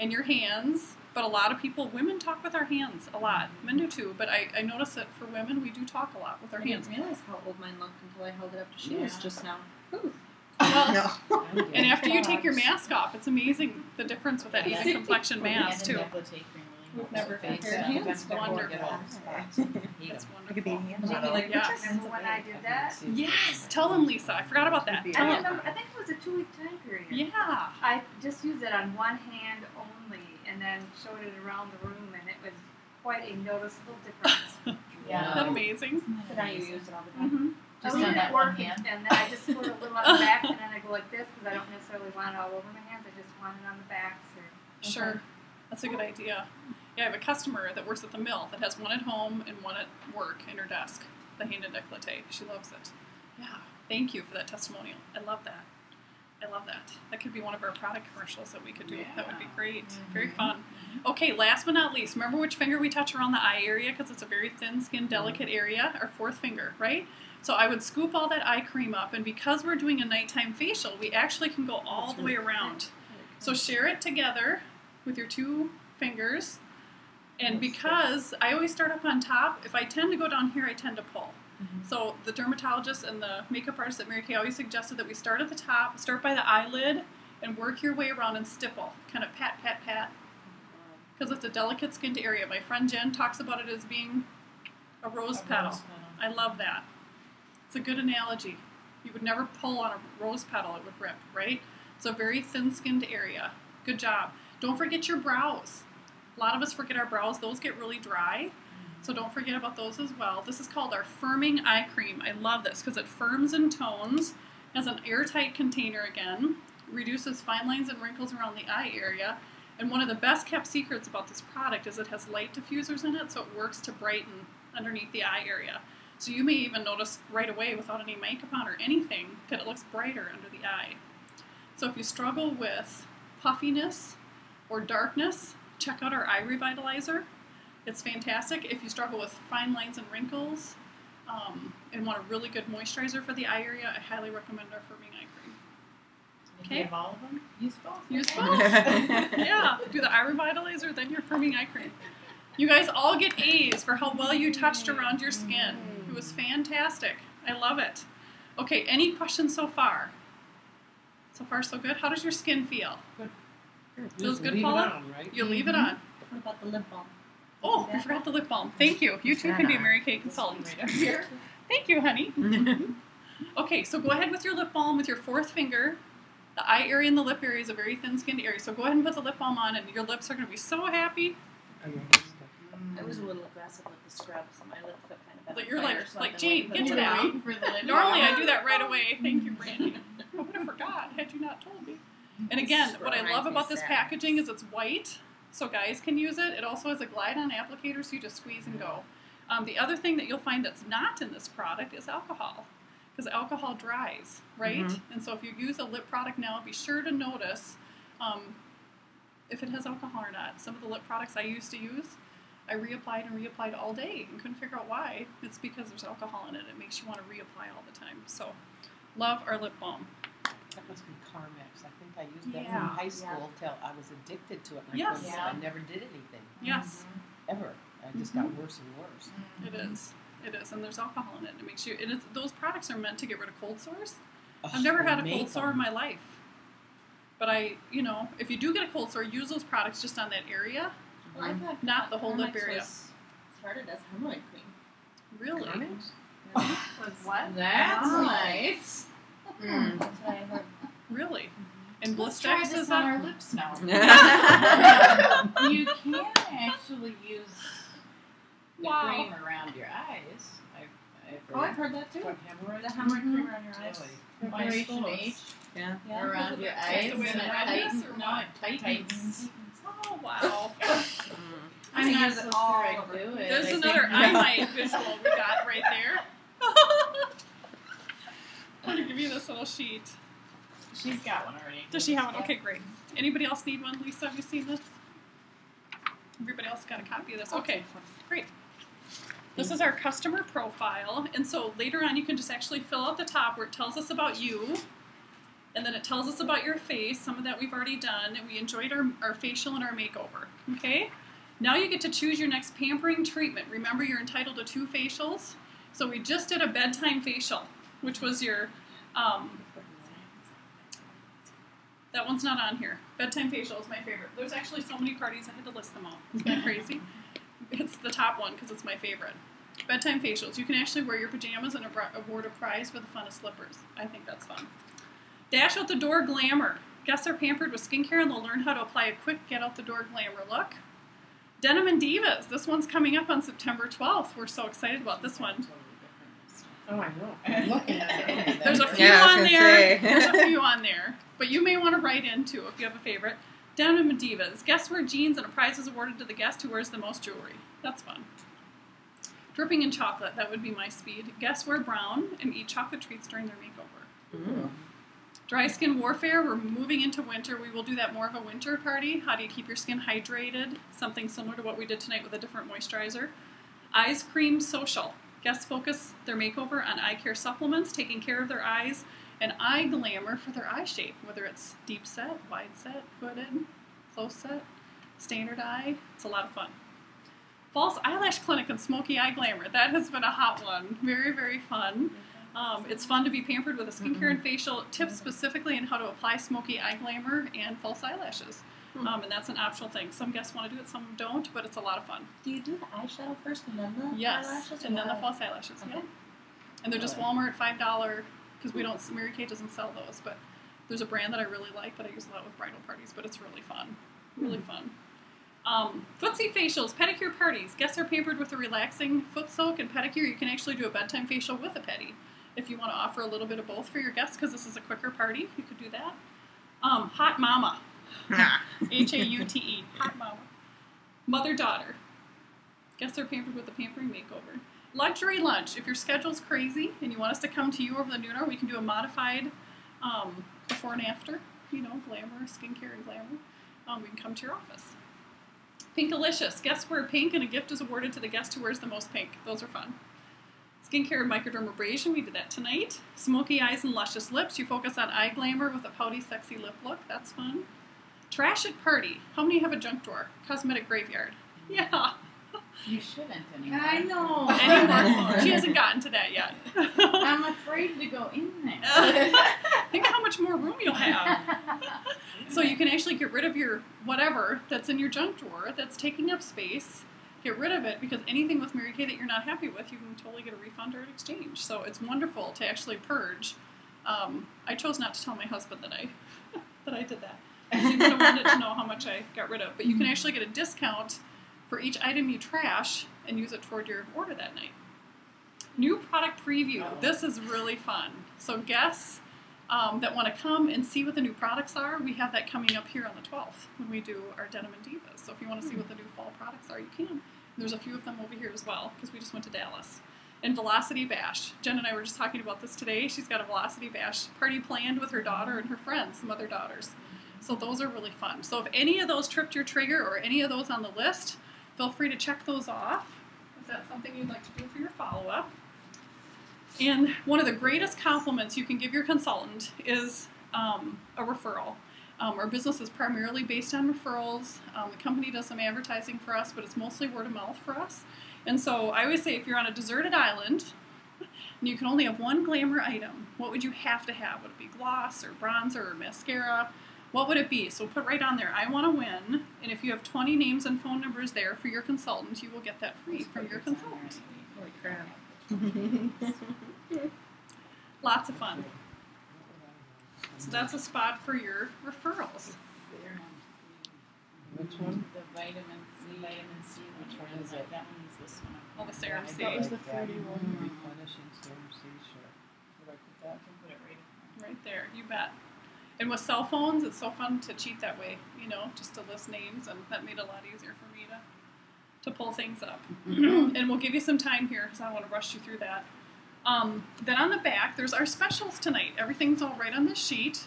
and your hands. But a lot of people, women talk with our hands a lot. Men do too, but I notice that for women, we do talk a lot with our I hands. didn't realize how old mine looked until I held it up to Sheila's Yeah. just now. Ooh. Well, I'm and good. after you take your mask off, it's amazing the difference with that even complexion mask too. We've never compared hands. hands. Wonderful. Spots. Hate It's 'em. It could be a wonderful. hand Maybe model. like Yeah. Remember when I did that? Yes, tell them, Lisa. I forgot about that. I Tell them. remember. I think it was a 2-week time period. Yeah. I just used it on one hand only, and then showed it around the room, and it was quite a noticeable difference. Isn't Yeah. that amazing? So now you use it all the time. Mm-hmm. I Just leave on it that at one work, hand? and then I just put a little on the back, and then I go like this because I don't necessarily want it all over my hands. I just want it on the backs. Sure. That's a good idea. Yeah, I have a customer that works at the mill that has one at home and one at work in her desk, the hand and décolleté. She loves it. Yeah. Thank you for that testimonial. I love that. I love that. That could be one of our product commercials that we could do. That would be great. Very fun. Okay, last but not least, remember which finger we touch around the eye area because it's a very thin skin, delicate area, our 4th finger, right? So I would scoop all that eye cream up, and because we're doing a nighttime facial, we actually can go all the way around. So share it together with your 2 fingers, and because I always start up on top, if I tend to go down here, I tend to pull. So the dermatologist and the makeup artist at Mary Kay always suggested that we start at the top, start by the eyelid, and work your way around and stipple. Kind of pat, pat, pat. Because it's a delicate skinned area. My friend Jen talks about it as being a rose petal. I love that. It's a good analogy. You would never pull on a rose petal, it would rip, right? So a very thin-skinned area. Good job. Don't forget your brows. A lot of us forget our brows. Those get really dry. So don't forget about those as well. This is called our firming eye cream. I love this because it firms and tones, has an airtight container again, reduces fine lines and wrinkles around the eye area. And one of the best kept secrets about this product is it has light diffusers in it, so it works to brighten underneath the eye area. So you may even notice right away without any makeup on or anything that it looks brighter under the eye. So if you struggle with puffiness or darkness, check out our eye revitalizer. It's fantastic. If you struggle with fine lines and wrinkles and want a really good moisturizer for the eye area, I highly recommend our firming eye cream. If you have all of them, use both. Use both. Yeah, do the eye revitalizer, then your firming eye cream. You guys all get A's for how well you touched around your skin. It was fantastic. I love it. Okay, any questions so far? So far, so good. How does your skin feel? Good. Feels good, leave Paula? it on, right? You leave it on. What about the lip balm? Oh, I forgot the lip balm. Thank you. You too can be a Mary Kay consultant. Right up here. Thank you, honey. Okay, so go ahead with your lip balm with your fourth finger. The eye area and the lip area is a very thin-skinned area, so go ahead and put the lip balm on, and your lips are going to be so happy. I was a little aggressive with the scrub, so my lips got kind of bad. But you're fire, like, so I've been Jane, waiting get for to the that. lip balm. For the lip Normally balm. I do that right away. Thank you, Brandy. I would have forgot had you not told me. And again, what I love about this packaging is it's white, so guys can use it. It also has a glide-on applicator, so you just squeeze and go. The other thing that you'll find that's not in this product is alcohol, because alcohol dries, right? Mm-hmm. And so if you use a lip product now, be sure to notice if it has alcohol or not. Some of the lip products I used to use, I reapplied and reapplied all day and couldn't figure out why. It's because there's alcohol in it. It makes you want to reapply all the time. So, love our lip balm. That must be Carmex. I think I used that Yeah. from high school till I was addicted to it. And Yes. I never did anything. Yes, Ever. I just got worse and worse. it is. It is, and there's alcohol in it. It makes you. Those products are meant to get rid of cold sores. I've never had a cold sore in my life, but if you do get a cold sore, use those products just on that area, Well, I thought not the whole lip Carmex area. was started as hemorrhoid cream. Really? Carmex? Was what? That's Oh. nice. Mm. That's what I heard. Really? And Let's try Blistex this is on that? our lips now. You can actually use the Wow. cream around your eyes. I've Oh, I've heard heard that too. What, hemorrhoid? The hemorrhoid cream around your eyes. Really? Preparation H Yeah. Yeah. around your That's eyes the way and it the redness tightens. or No, what? it tightens. Oh wow! Mm. I'm gonna not use it so all sure I over. do it. There's I another think- eye mic visual we got right there. I'm gonna give you this little sheet. She's got one already. Does she have one? Okay, great. Anybody else need one? Lisa, have you seen this? Everybody else got a copy of this? Okay, great. This is our customer profile, and so later on you can just actually fill out the top where it tells us about you, and then it tells us about your face. Some of that we've already done, and we enjoyed our facial and our makeover. Okay? Now you get to choose your next pampering treatment. Remember, you're entitled to 2 facials. So we just did a bedtime facial, which was your, that one's not on here. Bedtime facial is my favorite. There's actually so many parties I had to list them all. Isn't that crazy? It's the top one because it's my favorite. Bedtime facials. You can actually wear your pajamas and award a prize for the funnest slippers. I think that's fun. Dash out the door glamour. Guests are pampered with skincare and they'll learn how to apply a quick get out the door glamour look. Denim and Divas. This one's coming up on September 12th. We're so excited about this one. Oh, I know. I'm looking at it. There's a few Yeah, I was on gonna there. say. There's a few on there. But you may want to write in too if you have a favorite. Denim and Divas. Guests wear jeans and a prize is awarded to the guest who wears the most jewelry. That's fun. Dripping in chocolate. That would be my speed. Guests wear brown and eat chocolate treats during their makeover. Mm. Dry skin warfare. We're moving into winter. We will do that more of a winter party. How do you keep your skin hydrated? Something similar to what we did tonight with a different moisturizer. Eyes cream social. Guests focus their makeover on eye care supplements, taking care of their eyes, and eye glamour for their eye shape, whether it's deep set, wide set, hooded, close set, standard eye. It's a lot of fun. False Eyelash Clinic and Smoky Eye Glamour. That has been a hot one. Very, very fun. It's fun to be pampered with a skincare and facial tips specifically on how to apply smoky eye glamour and false eyelashes. And that's an optional thing. Some guests want to do it, some don't, but it's a lot of fun. Do you do the eyeshadow first and then the eyelashes? And then the false eyelashes. Okay. Yeah. And they're just Walmart $5 because we don't. Mary Kay doesn't sell those, but there's a brand that I really like that I use a lot with bridal parties. But it's really fun, really fun. Footsie facials, pedicure parties. Guests are pampered with a relaxing foot soak and pedicure. You can actually do a bedtime facial with a pedi if you want to offer a little bit of both for your guests because this is a quicker party. You could do that. Hot Mama. Haute. Hot Mama. Mother-daughter. Guests are pampered with a pampering makeover. Luxury lunch. If your schedule's crazy and you want us to come to you over the noon hour, we can do a modified before and after. You know, glamour, skincare, and glamour. We can come to your office. Pinkalicious. Guests wear pink and a gift is awarded to the guest who wears the most pink. Those are fun. Skincare and microdermabrasion. We did that tonight. Smoky eyes and luscious lips. You focus on eye glamour with a pouty, sexy lip look. That's fun. Trash at party. How many have a junk drawer? Cosmetic graveyard. Yeah. You shouldn't anymore. I know. Anymore. She hasn't gotten to that yet. I'm afraid to go in there. Think how much more room you'll have. So you can actually get rid of your whatever that's in your junk drawer that's taking up space. Get rid of it because anything with Mary Kay that you're not happy with, you can totally get a refund or an exchange. So it's wonderful to actually purge. I chose not to tell my husband that I did that. He would have wanted to know how much I got rid of. But you can actually get a discount for each item you trash and use it toward your order that night. New product preview. Oh. This is really fun. So guests that want to come and see what the new products are, we have that coming up here on the 12th when we do our Denim and Divas. So if you want to see what the new fall products are, you can. There's a few of them over here as well because we just went to Dallas. And Velocity Bash. Jen and I were just talking about this today. She's got a Velocity Bash party planned with her daughter and her friends, some other daughters. So those are really fun. So if any of those tripped your trigger or any of those on the list, feel free to check those off if that's something you'd like to do for your follow-up. And one of the greatest compliments you can give your consultant is a referral. Our business is primarily based on referrals. The company does some advertising for us, but it's mostly word of mouth for us. And so I always say if you're on a deserted island and you can only have one glamour item, what would you have to have? Would it be gloss or bronzer or mascara? What would it be? So put right on there, I want to win. And if you have 20 names and phone numbers there for your consultant, you will get that free from your consultant. Holy crap. Lots of fun. So that's a spot for your referrals. Which one? The vitamin C. Which one is it? That one is this one. All the serum C. That was the That 31. Replenishing serum C, sure. Did I put that? I can put it right in Right there, you bet. And with cell phones, it's so fun to cheat that way, you know, just to list names, and that made it a lot easier for me to pull things up. And we'll give you some time here because I want to rush you through that. Then on the back, there's our specials tonight. Everything's all right on this sheet.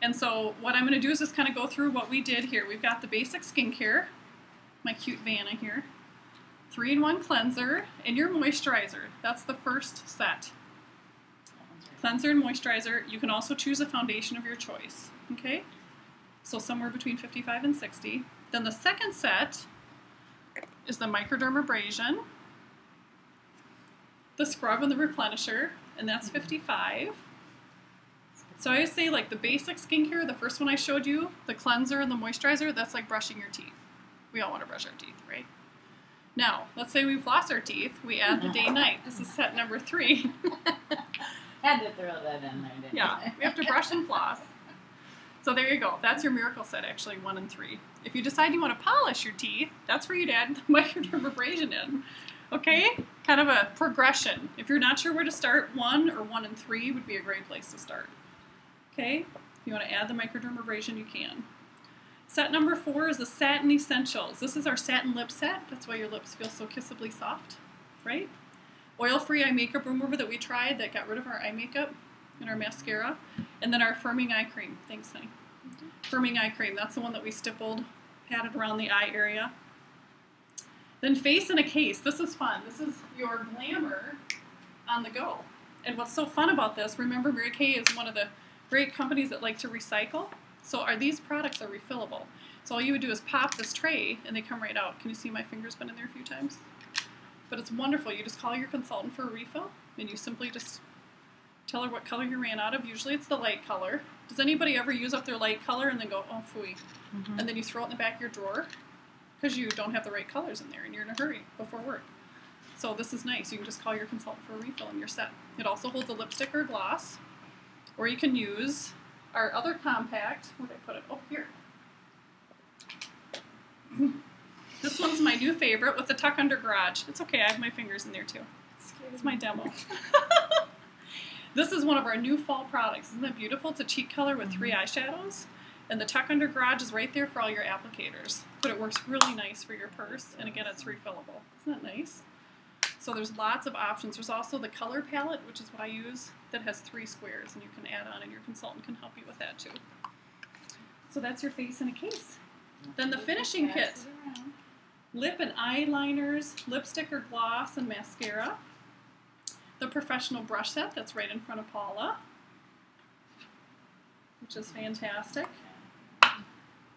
And so what I'm going to do is just kind of go through what we did here. We've got the basic skincare, my cute Vanna here, 3-in-1 cleanser, and your moisturizer. That's the first set. Cleanser and moisturizer. You can also choose a foundation of your choice, okay? So somewhere between 55 and 60. Then the second set is the microdermabrasion, the scrub and the replenisher, and that's 55. So I always say like the basic skincare, the first one I showed you, the cleanser and the moisturizer, that's like brushing your teeth. We all want to brush our teeth, right? Now, let's say we've lost our teeth, we add the day-night. This is set number 3. Had to throw that in there, didn't Yeah, I? we have to brush and floss. So there you go. That's your miracle set, actually, 1 and 3. If you decide you want to polish your teeth, that's where you'd add the microdermabrasion in. Okay? Kind of a progression. If you're not sure where to start, 1 or 1 and 3 would be a great place to start. Okay? If you want to add the microdermabrasion, you can. Set number 4 is the Satin Essentials. This is our satin lip set. That's why your lips feel so kissably soft, right? Oil-free eye makeup remover that we tried that got rid of our eye makeup and our mascara. And then our firming eye cream. Thanks, honey. Firming eye cream. That's the one that we stippled, patted around the eye area. Then face in a case. This is fun. This is your glamour on the go. And what's so fun about this, remember Mary Kay is one of the great companies that like to recycle. So these products are refillable. So all you would do is pop this tray and they come right out. Can you see my finger's been in there a few times? But it's wonderful. You just call your consultant for a refill and you simply just tell her what color you ran out of. Usually it's the light color. Does anybody ever use up their light color and then go, oh, phooey, and then you throw it in the back of your drawer because you don't have the right colors in there and you're in a hurry before work? So this is nice. You can just call your consultant for a refill and you're set. It also holds a lipstick or gloss, or you can use our other compact. Where did I put it? Oh, here. This one's my new favorite with the tuck under garage. It's okay, I have my fingers in there too. It's my demo. This is one of our new fall products. Isn't that beautiful? It's a cheek color with 3 eyeshadows. And the tuck under garage is right there for all your applicators. But it works really nice for your purse. And again, it's refillable. Isn't that nice? So there's lots of options. There's also the color palette, which is what I use, that has 3 squares. And you can add on, and your consultant can help you with that too. So that's your face in a case. Then the finishing kit. Lip and eyeliners, lipstick or gloss, and mascara. The professional brush set that's right in front of Paula, which is fantastic.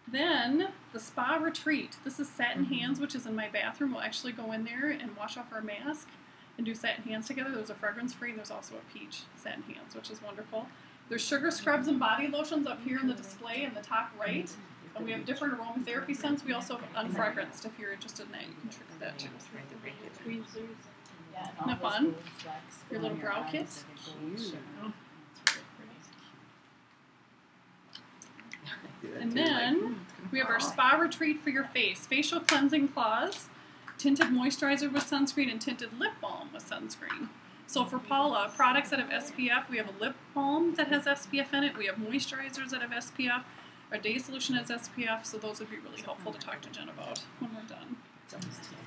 Then the spa retreat. This is satin hands, which is in my bathroom. We'll actually go in there and wash off our mask and do satin hands together. There's a fragrance free and there's also a peach satin hands, which is wonderful. There's sugar scrubs and body lotions up here in the display in the top right. And we have different aromatherapy scents. We also have unfragranced. If you're interested in that, you can trick that too. Isn't that fun? Your little brow kit. And then we have our spa retreat for your face. Facial cleansing cloths, tinted moisturizer with sunscreen, and tinted lip balm with sunscreen. So for Paula, products that have SPF, we have a lip balm that has SPF in it. We have moisturizers that have SPF. Our day solution has SPF, so those would be really helpful to talk to Jen about when we're done.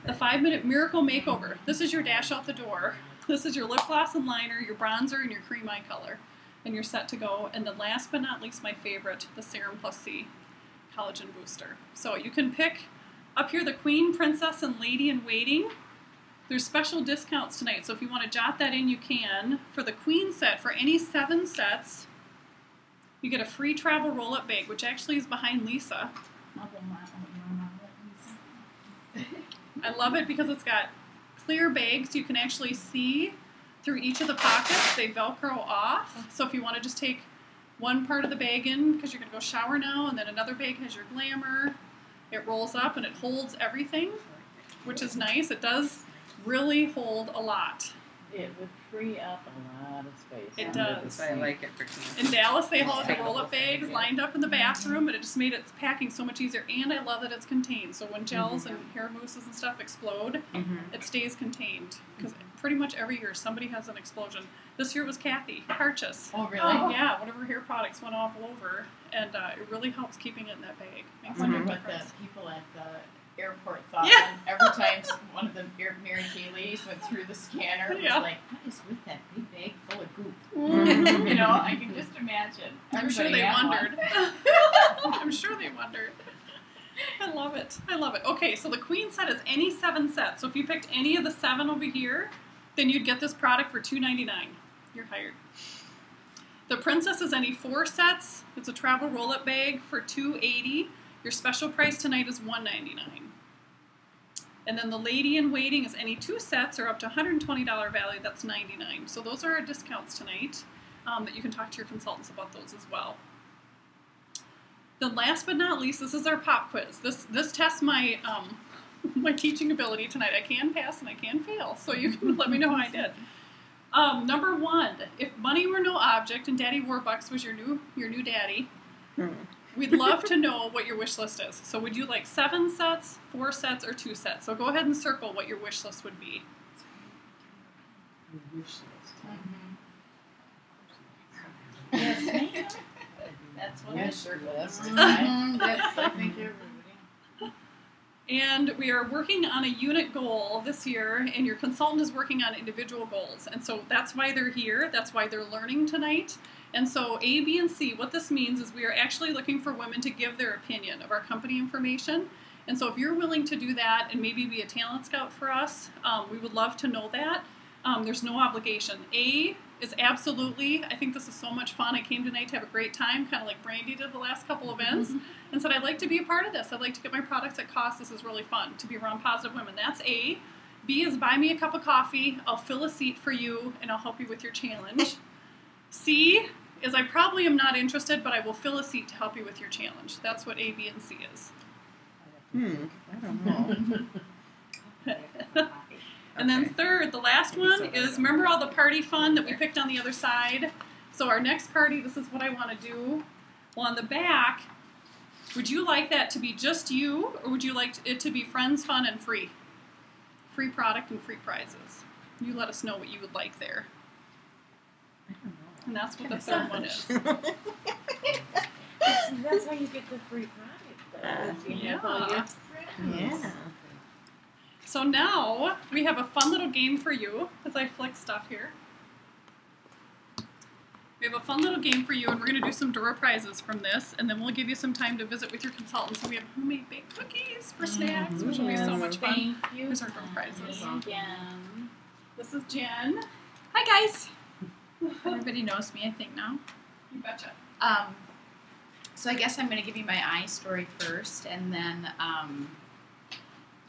The 5-minute miracle makeover. This is your dash out the door. This is your lip gloss and liner, your bronzer, and your cream eye color. And you're set to go. And then last but not least, my favorite, the Serum Plus C Collagen Booster. So you can pick up here the Queen, Princess, and Lady in Waiting. There's special discounts tonight, so if you want to jot that in, you can. For the Queen set, for any 7 sets, you get a free travel roll-up bag, which actually is behind Lisa. I love it because it's got clear bags. You can actually see through each of the pockets. They Velcro off. So if you want to just take one part of the bag in because you're going to go shower now, and then another bag has your glamour, it rolls up and it holds everything, which is nice. It does really hold a lot. It would free up a lot of space. It does. I like it for kids. In Dallas, they had the roll-up bags lined up in the bathroom, and it just made its packing so much easier. And I love that it's contained. So when gels and hair mousses and stuff explode, it stays contained. Because pretty much every year somebody has an explosion. This year it was Kathy Harchis. Oh, really? Yeah, one of her hair products went all over, and it really helps keeping it in that bag. I Makes a wonder big what the difference. people at the airport thought Yeah. when every time one of the Mary Kay ladies went through the scanner. It was Yeah. like, what is with that big bag full of goop? Mhm. You know, I can just imagine. I'm sure Everybody they had one. wondered. I'm sure they wondered. I love it. I love it. Okay, so the Queen set is any 7 sets. So if you picked any of the 7 over here, then you'd get this product for $2.99. You're hired. The Princess is any 4 sets. It's a travel roll-up bag for $2.80. Your special price tonight is $1.99. And then the Lady in Waiting is any 2 sets or up to $120 value. That's $99. So those are our discounts tonight that you can talk to your consultants about those as well. Then last but not least, this is our pop quiz. This tests my my teaching ability tonight. I can pass and I can fail, so you can let me know how I did. Number 1, if money were no object and Daddy Warbucks was your new daddy, we'd love to know what your wish list is. So would you like 7 sets, 4 sets, or 2 sets? So go ahead and circle what your wish list would be. Your wish list. Yes, ma'am. That's what Wish I list. Yes, I think everybody. And we are working on a unit goal this year, and your consultant is working on individual goals. And so that's why they're here. That's why they're learning tonight. And so A, B, and C, what this means is we are actually looking for women to give their opinion of our company information. And so if you're willing to do that and maybe be a talent scout for us, we would love to know that. There's no obligation. A, is absolutely, I think this is so much fun. I came tonight to have a great time, kind of like Brandy did the last couple events, and said I'd like to be a part of this. I'd like to get my products at cost. This is really fun to be around positive women. That's A. B is buy me a cup of coffee. I'll fill a seat for you, and I'll help you with your challenge. C is I probably am not interested, but I will fill a seat to help you with your challenge. That's what A, B, and C is. I don't know. And then third, the last one is, remember all the party fun that we picked on the other side? So our next party, this is what I want to do. Well, on the back, would you like that to be just you, or would you like it to be friends, fun, and free? Free product and free prizes. You let us know what you would like there. I don't know. And that's what the third one is. That's how you get the free product, though. You have all your friends. Yeah. So now we have a fun little game for you as I flick stuff here. We have a fun little game for you, and we're going to do some door prizes from this, and then we'll give you some time to visit with your consultant. So we have homemade baked cookies for snacks, which will be so much fun. Thank you. Here's our door prizes. Again. This is Jen. Hi guys. Everybody knows me, I think now. You betcha. So I guess I'm going to give you my eye story first, and then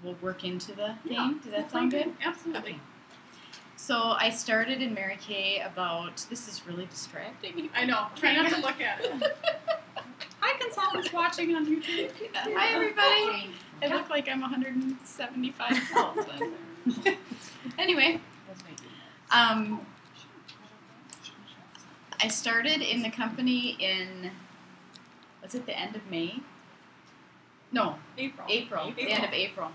we'll work into the game. Does that sound good? Absolutely. Okay. So I started in Mary Kay about, this is really distracting. I know. Try not to look at it. Hi, consultants watching on YouTube. Hi everybody. I look like I'm 175 pounds. Anyway, I started in the company in, was it the end of May? No, April. the end of April.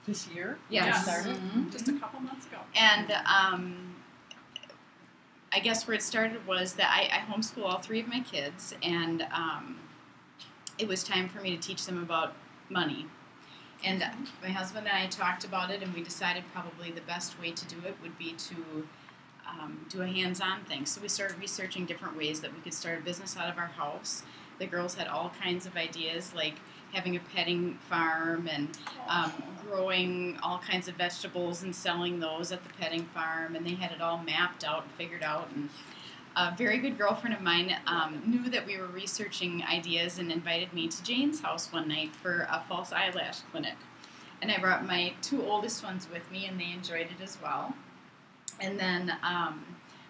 This year? Yeah, Yes. started. Just a couple months ago. And I guess where it started was that I homeschool all three of my kids, and it was time for me to teach them about money. And my husband and I talked about it, and we decided probably the best way to do it would be to do a hands-on thing. So we started researching different ways that we could start a business out of our house. The girls had all kinds of ideas, like having a petting farm and growing all kinds of vegetables and selling those at the petting farm, and they had it all mapped out and figured out. And a very good girlfriend of mine knew that we were researching ideas and invited me to Jane's house one night for a false eyelash clinic. And I brought my two oldest ones with me, and they enjoyed it as well. And then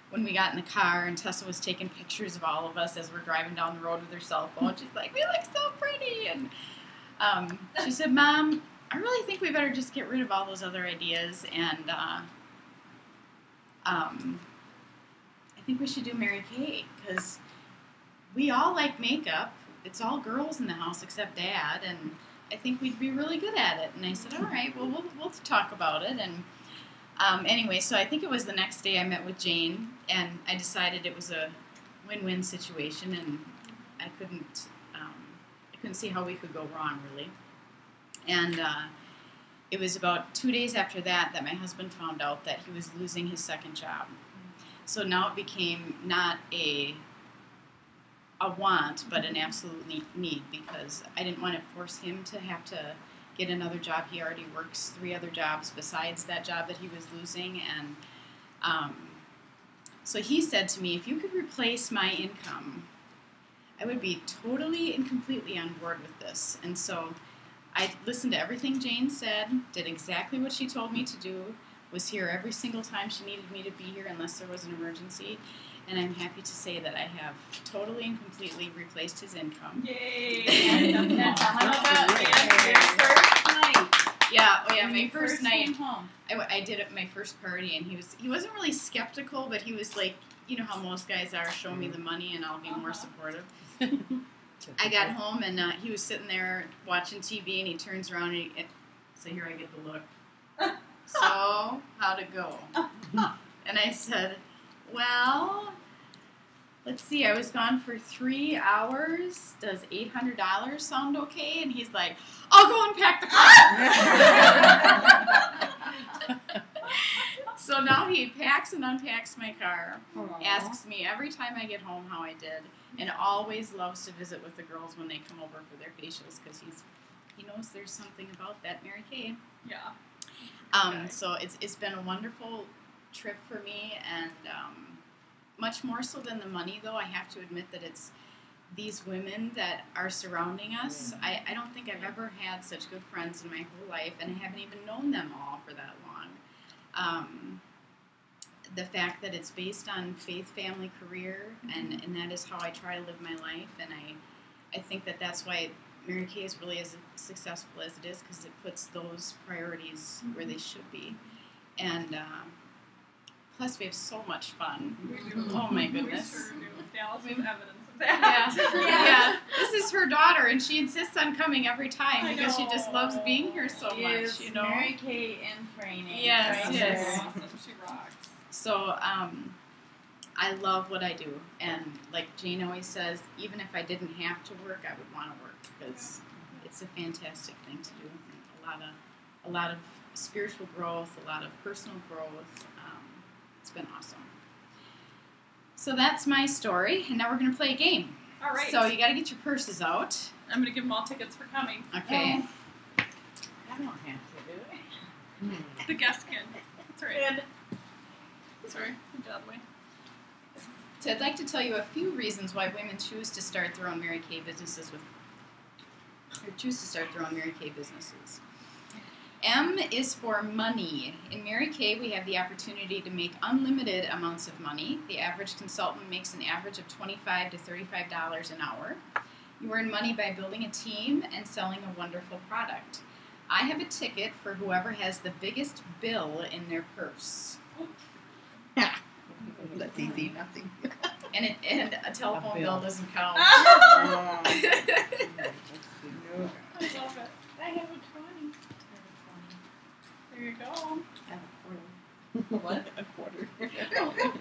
when we got in the car and Tessa was taking pictures of all of us as we're driving down the road with her cell phone, she's like, "We look so pretty." And she said, "Mom, I really think we better just get rid of all those other ideas, and I think we should do Mary Kay, because we all like makeup. It's all girls in the house except Dad, and I think we'd be really good at it." And I said, "All right, well, we'll talk about it." And anyway, so I think it was the next day I met with Jane, and I decided it was a win-win situation, and I couldn't see how we could go wrong, really. And it was about 2 days after that my husband found out that he was losing his second job. So now it became not a want, but an absolute need, because I didn't want to force him to have to get another job. He already works 3 other jobs besides that job that he was losing. And so he said to me, "If you could replace my income, I would be totally and completely on board with this." And so I listened to everything Jane said, did exactly what she told me to do, was here every single time she needed me to be here unless there was an emergency. And I'm happy to say that I have totally and completely replaced his income. Yay! Yeah, my first night. Came home. I did it at my first party, and he wasn't really skeptical, but he was like, you know how most guys are, show me the money and I'll be more supportive. I got home, and he was sitting there watching TV, and he turns around, and so here I get the look. "So, how'd it go?" And I said, "Well, let's see, I was gone for 3 hours. Does $800 sound okay?" And he's like, "I'll go unpack the car." So now he packs and unpacks my car, asks me every time I get home how I did, and always loves to visit with the girls when they come over for their facials, because he knows there's something about that Mary Kay. Yeah. So it's been a wonderful trip for me, and much more so than the money, though, I have to admit that it's these women that are surrounding us. I don't think I've ever had such good friends in my whole life, and I haven't even known them all for that long. The fact that it's based on faith, family, career, and that is how I try to live my life, and I think that that's why Mary Kay is really as successful as it is, because it puts those priorities where they should be. And plus, we have so much fun. Oh my goodness. We sure do. Dallas is evidence of that. Yeah. This is her daughter, and she insists on coming every time because she just loves being here so She much. is You know. Mary Kay in training. Yes, right yes. there. Awesome. She rocks. So I love what I do, and like Jane always says, even if I didn't have to work, I would want to work because it's a fantastic thing to do. A lot of spiritual growth, a lot of personal growth. It's been awesome. So that's my story, and now we're going to play a game. All right. So you got to get your purses out. I'm going to give them all tickets for coming. Okay. I don't have to do it. The guest can. That's right. Sorry. Get out of the way. So I'd like to tell you a few reasons why women choose to start their own Mary Kay businesses M is for money. In Mary Kay, we have the opportunity to make unlimited amounts of money. The average consultant makes an average of $25 to $35 an hour. You earn money by building a team and selling a wonderful product. I have a ticket for whoever has the biggest bill in their purse. That's easy, nothing. And a telephone bill doesn't count. I love it. I have a 20. There you go. What? A quarter.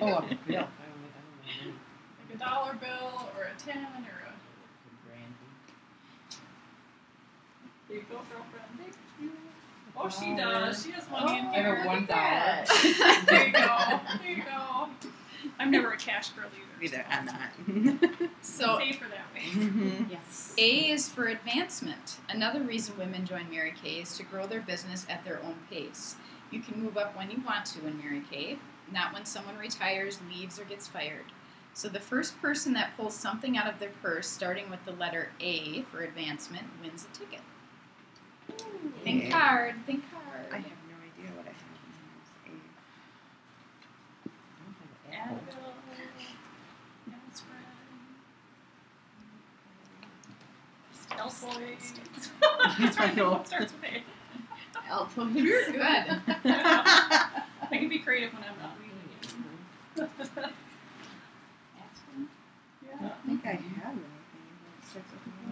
Oh, a bill. I don't know. Like a dollar bill or a 10 or a... There you go, girlfriend. Thank you. Oh, she does. She has money in I here. have $1. There you go. There you go. I'm never a cash girl either. Either, I'm not. So Safer that way. Mhm. Yes. A is for advancement. Another reason women join Mary Kay is to grow their business at their own pace. You can move up when you want to in Mary Kay, not when someone retires, leaves, or gets fired. So the first person that pulls something out of their purse, starting with the letter A for advancement, wins a ticket. Think Yeah. hard. Think hard. I have no idea what I have in Annabelle. That's right. Elfoy. I know. Starts with A. Alto. You're good. I can be creative when I'm not reading it. I don't think I have anything that starts with an A.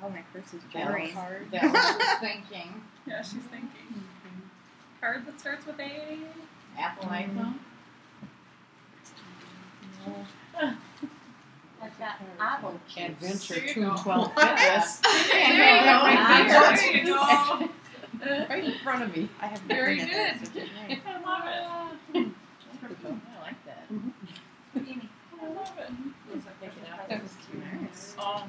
Oh, my purse is boring. That was thinking. Yeah, she's thinking. Card that starts with A. Apple iPhone. I've got apple juice. Adventure There you go. 212 Fitness. There you go. There you go. Right in front of me. I have Very nothing in good. there, so it's I love it. I like that. I love it. That was cute. nice. Oh.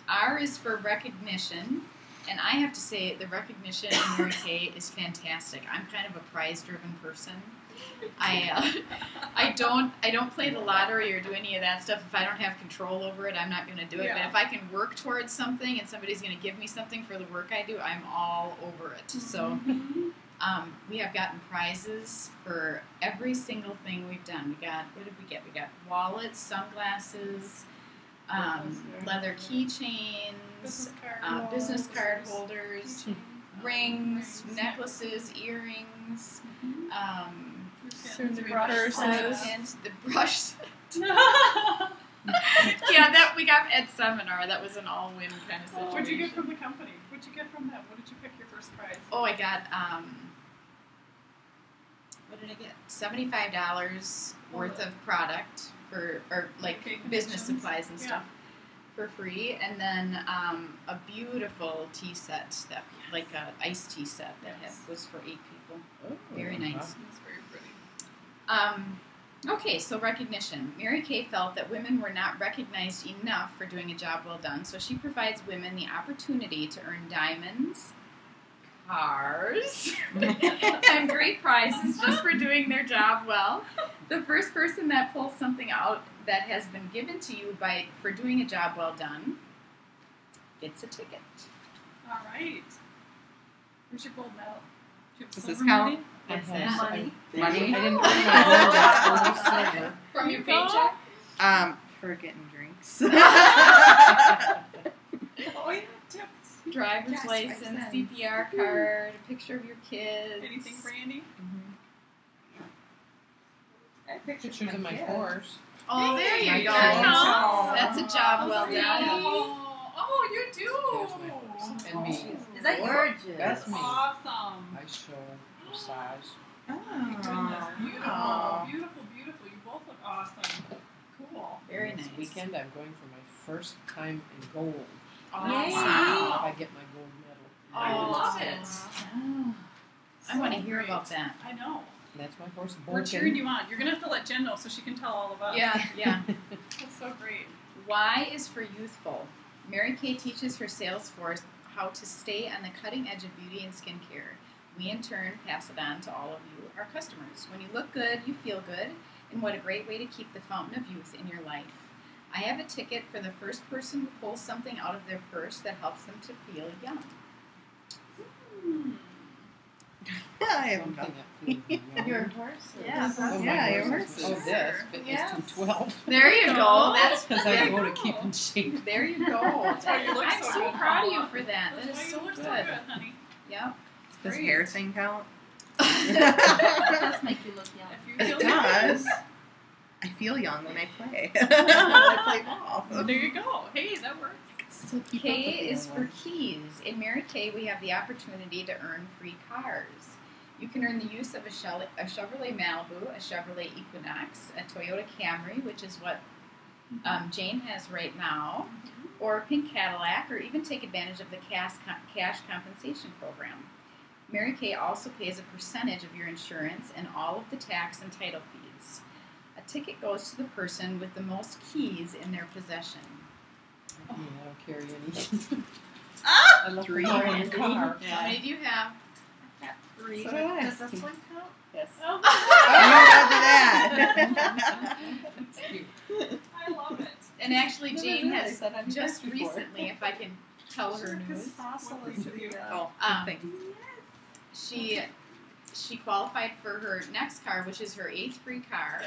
R is for recognition, and I have to say the recognition in Mary Kay is fantastic. I'm kind of a prize-driven person. I don't play the lottery or do any of that stuff. If I don't have control over it, I'm not going to do it. Yeah. But if I can work towards something and somebody's going to give me something for the work I do, I'm all over it. So we have gotten prizes for every single thing we've done. What did we get? We got wallets, sunglasses, leather keychains, business card holders, rings, necklaces, earrings, Soon to be purses, purses. the brush. Yeah, that we got at seminar. That was an all-win kind of situation. What'd you get from the company? What'd you get from them? What did you pick your first prize? Oh, I got what did I get? $75 worth of product for Okay, business connections. supplies and stuff for free, and then a beautiful tea set like a iced tea set that was for 8 people. Very nice. It's very pretty. Okay, so recognition. Mary Kay felt that women were not recognized enough for doing a job well done, so she provides women the opportunity to earn diamonds, cars and great prizes just for doing their job well. The first person that pulls something out that has been given to you for doing a job well done gets a ticket. All right. Where's your gold medal? Do you have Does silver this count? medal? What's I that? have- Money. I didn't bring my gold yet, only silver. From your paycheck? For getting drinks. Oh, yeah, tips. Driver's Yes, license, 5 cents. CPR card, a picture of your kids. Anything, Brandy? Pictures of my horse. Oh, there My you go. dog. That's a job well sweet. done. Oh, you There's my do. horse. And me. Is that Gorgeous. That's me. Awesome. I show massage. Goodness, beautiful, Oh. beautiful, beautiful. You both look awesome. Cool. Very This nice. weekend I'm going for my first time in gold. Awesome. Wow. If I get my gold medal. I love it. Oh, I want to hear great. about that. I know. That's my horse. We're cheering you on. You're gonna have to let Jen know so she can tell all of us. Yeah. That's so great. Y is for youthful. Mary Kay teaches her sales force how to stay on the cutting edge of beauty and skincare. We, in turn, pass it on to all of you, our customers. When you look good, you feel good, and what a great way to keep the fountain of youth in your life. I have a ticket for the first person who pulls something out of their purse that helps them to feel young. I have Something nothing. that feels young. Your horse? Yeah. Oh, my Yeah, your horse is- horse Oh, is- this, but Yes. it's 212. There you go. That's Because I go to keep in shape. There you go. That's why you look I'm so so good, proud of Paula. you for that. That's That why is you so look good. so good, honey. Yep. Does Great. hair thing count? It does make you look young. If you feel It does. I feel young when I play. When I play ball. There you go. Hey, that works. Still keep up with K the is young for ones. keys. In Mary Kay, we have the opportunity to earn free cars. You can earn the use of a Chevrolet Malibu, a Chevrolet Equinox, a Toyota Camry, which is what Jane has right now, or a pink Cadillac, or even take advantage of the cash compensation program. Mary Kay also pays a percentage of your insurance and all of the tax and title fees. A ticket goes to the person with the most keys in their possession. I don't carry any. Ah! I left 3 them all in handy. the car. How many do you have? So do I. Does this one count? Yes. Oh, I know that. It's cute. I love it. And actually, No, Jane no, I has said I've just been before. recently, if I can tell her news, Oh, Um, thanks. she qualified for her next car, which is her 8th free car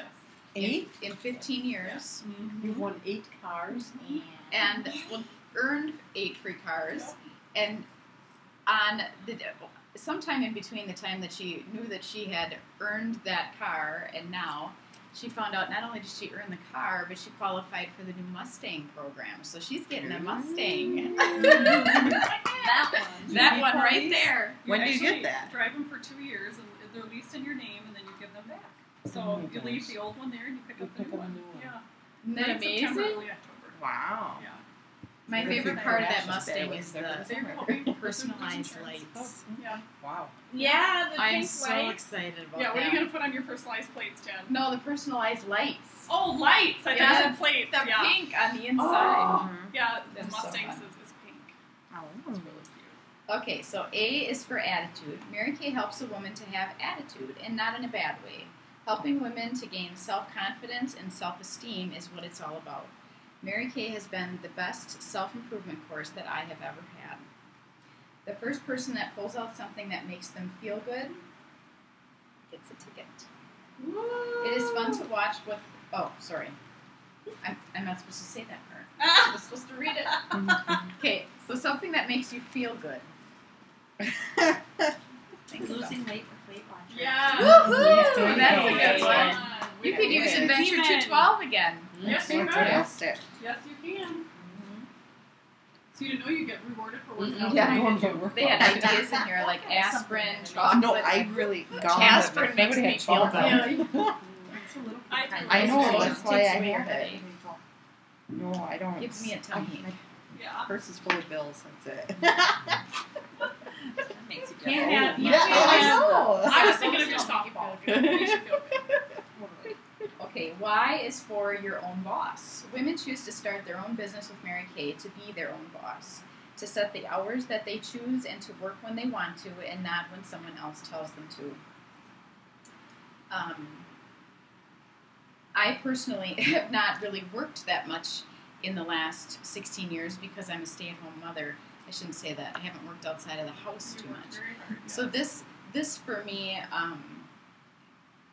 8? in 15 years, You've won 8 cars. and earned 8 free cars. And on sometime in between the time that she knew that she had earned that car and now, she found out not only did she earn the car, but she qualified for the new Mustang program. So she's getting a Mustang. That one. That one right there. When do you actually get that? Drive them for 2 years, and they're leased in your name, and then you give them back. So Oh my you leave gosh. the old one there, and you pick up the new one. Yeah. Isn't that Late September, amazing? early October. Wow. Yeah. My Very favorite good part of that fashion Mustang style. is They're the helping personalized insurance. lights. Yeah. Wow. Yeah, the I'm pink so lights. excited about Yeah. What are that. you gonna put on your personalized plates, Jen? No, the personalized lights. Oh, lights! I thought you Yeah, said plates. The Yeah. pink on the inside. Mhm. Yeah. The That's so Mustang fun. is pink. Oh. It's really cute. Okay, so A is for attitude. Mary Kay helps a woman to have attitude, and not in a bad way. Helping women to gain self-confidence and self-esteem is what it's all about. Mary Kay has been the best self-improvement course that I have ever had. The first person that pulls out something that makes them feel good gets a ticket. It is fun to watch with... Oh, sorry. I'm not supposed to say that part. Ah! I was supposed to read it. Okay, so something that makes you feel good. Think about Losing weight with Weight Watchers. Yeah. Woohoo! That's a good Yeah. one. We You could use Okay. Adventure Demon. 212 again. Yes, you What's could. realistic? Yes, you can. So you didn't know you get rewarded for working Mhm. out? Yeah. Going to work They had out. ideas in here like aspirin, chocolate. No, I really got Aspirin it. makes me feel good. I know, It that's why I takes away your have it. headache. No, I don't. Gives me a tummy. My Yeah. purse is full of bills. That's it. That makes you Can't feel have- good. Yeah, I know. I was thinking of your softball. You should feel good. Okay, Y is for your own boss. Women choose to start their own business with Mary Kay to be their own boss. to set the hours that they choose and to work when they want to and not when someone else tells them to. I personally have not really worked that much in the last 16 years because I'm a stay-at-home mother. I shouldn't say that. I haven't worked outside of the house too much. So this for me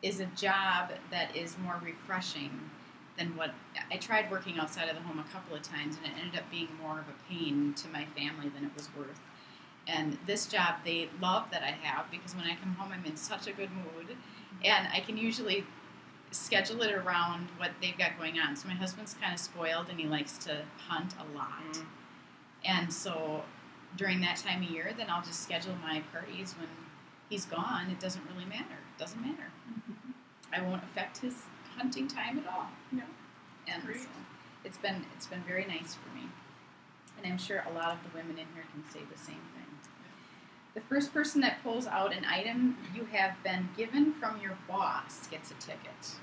is a job that is more refreshing than what I tried working outside of the home a couple of times, and it ended up being more of a pain to my family than it was worth. And this job they love that I have because when I come home I'm in such a good mood, and I can usually schedule it around what they've got going on. So my husband's kind of spoiled and he likes to hunt a lot. And so during that time of year, then I'll just schedule my parties when he's gone. It doesn't really matter. It doesn't matter. I won't affect his hunting time at all. No. And Great. so it's been very nice for me. And I'm sure a lot of the women in here can say the same thing. The first person that pulls out an item you have been given from your boss gets a ticket.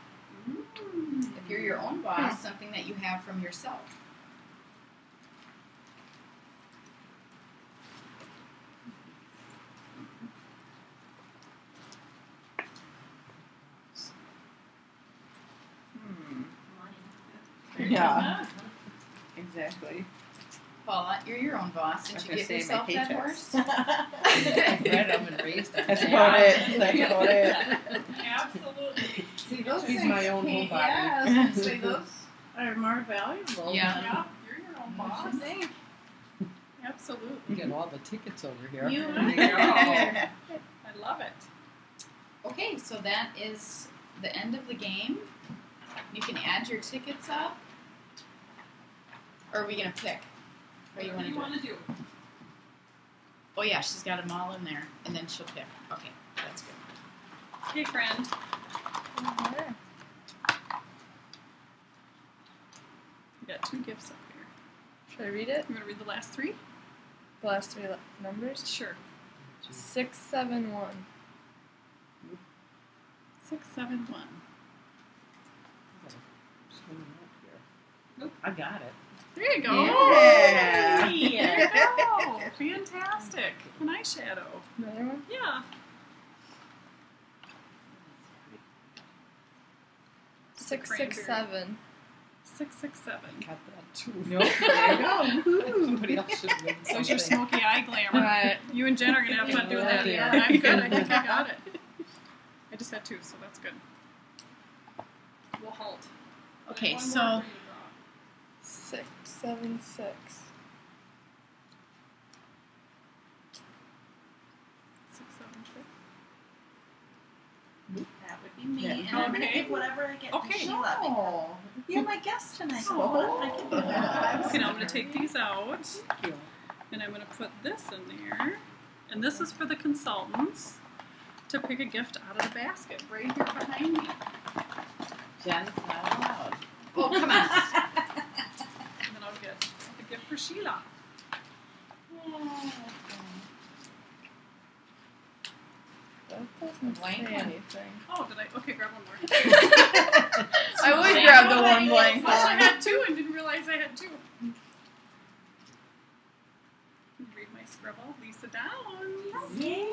If you're your own boss, something that you have from yourself. Yeah. Exactly. Paula, you're your own boss. Did you give yourself that horse? I've read them and raised them. That's about it. That's about it. Absolutely. See, those She's things my own pay- whole body. Yeah, I was going to say, those are more valuable. Yeah. Yeah, you're your own boss. What you think? Absolutely. You get all the tickets over here. You There you go. I love it. Okay, so that is the end of the game. You can add your tickets up. Or are we going to pick? What do you What do you want want to do? to do? Oh yeah, she's got them all in there. And then she'll pick. Okay, that's good. Hey, friend. You got 2 gifts up here. Should I read it? You want to read the last 3? The last 3 numbers? Sure. 671. 671. Nope. I got it. There you go. Yeah. There you go. Fantastic. An eyeshadow. Another one? Yeah. 667. 667. Got that too. Nope. There you go. Somebody else should win There's your something. smoky eye glamour. Alright. You and Jen are going to have fun doing that. Yeah. I'm good. I think I got it. I just had 2, so that's good. We'll halt. Okay, One so- more for you, Rob. 676. 676. That would be me. Yeah. And I'm going to Okay. give whatever I get Okay. to Sheila. Oh. You're my guest tonight. Oh. I can do that. Okay, now I'm going to take these out, Thank you. and I'm going to put this in there. And this is for the consultants to pick a gift out of the basket right here behind me. Jen's not allowed. Oh, come on. And then I'll get the gift for Sheila. That doesn't Blank say one. anything. Oh, did I? Okay, grab one more. I would Blank grab the one. one blank Plus, I one. had 2 and didn't realize I had 2. Read my scribble. Lisa Downs. Yay.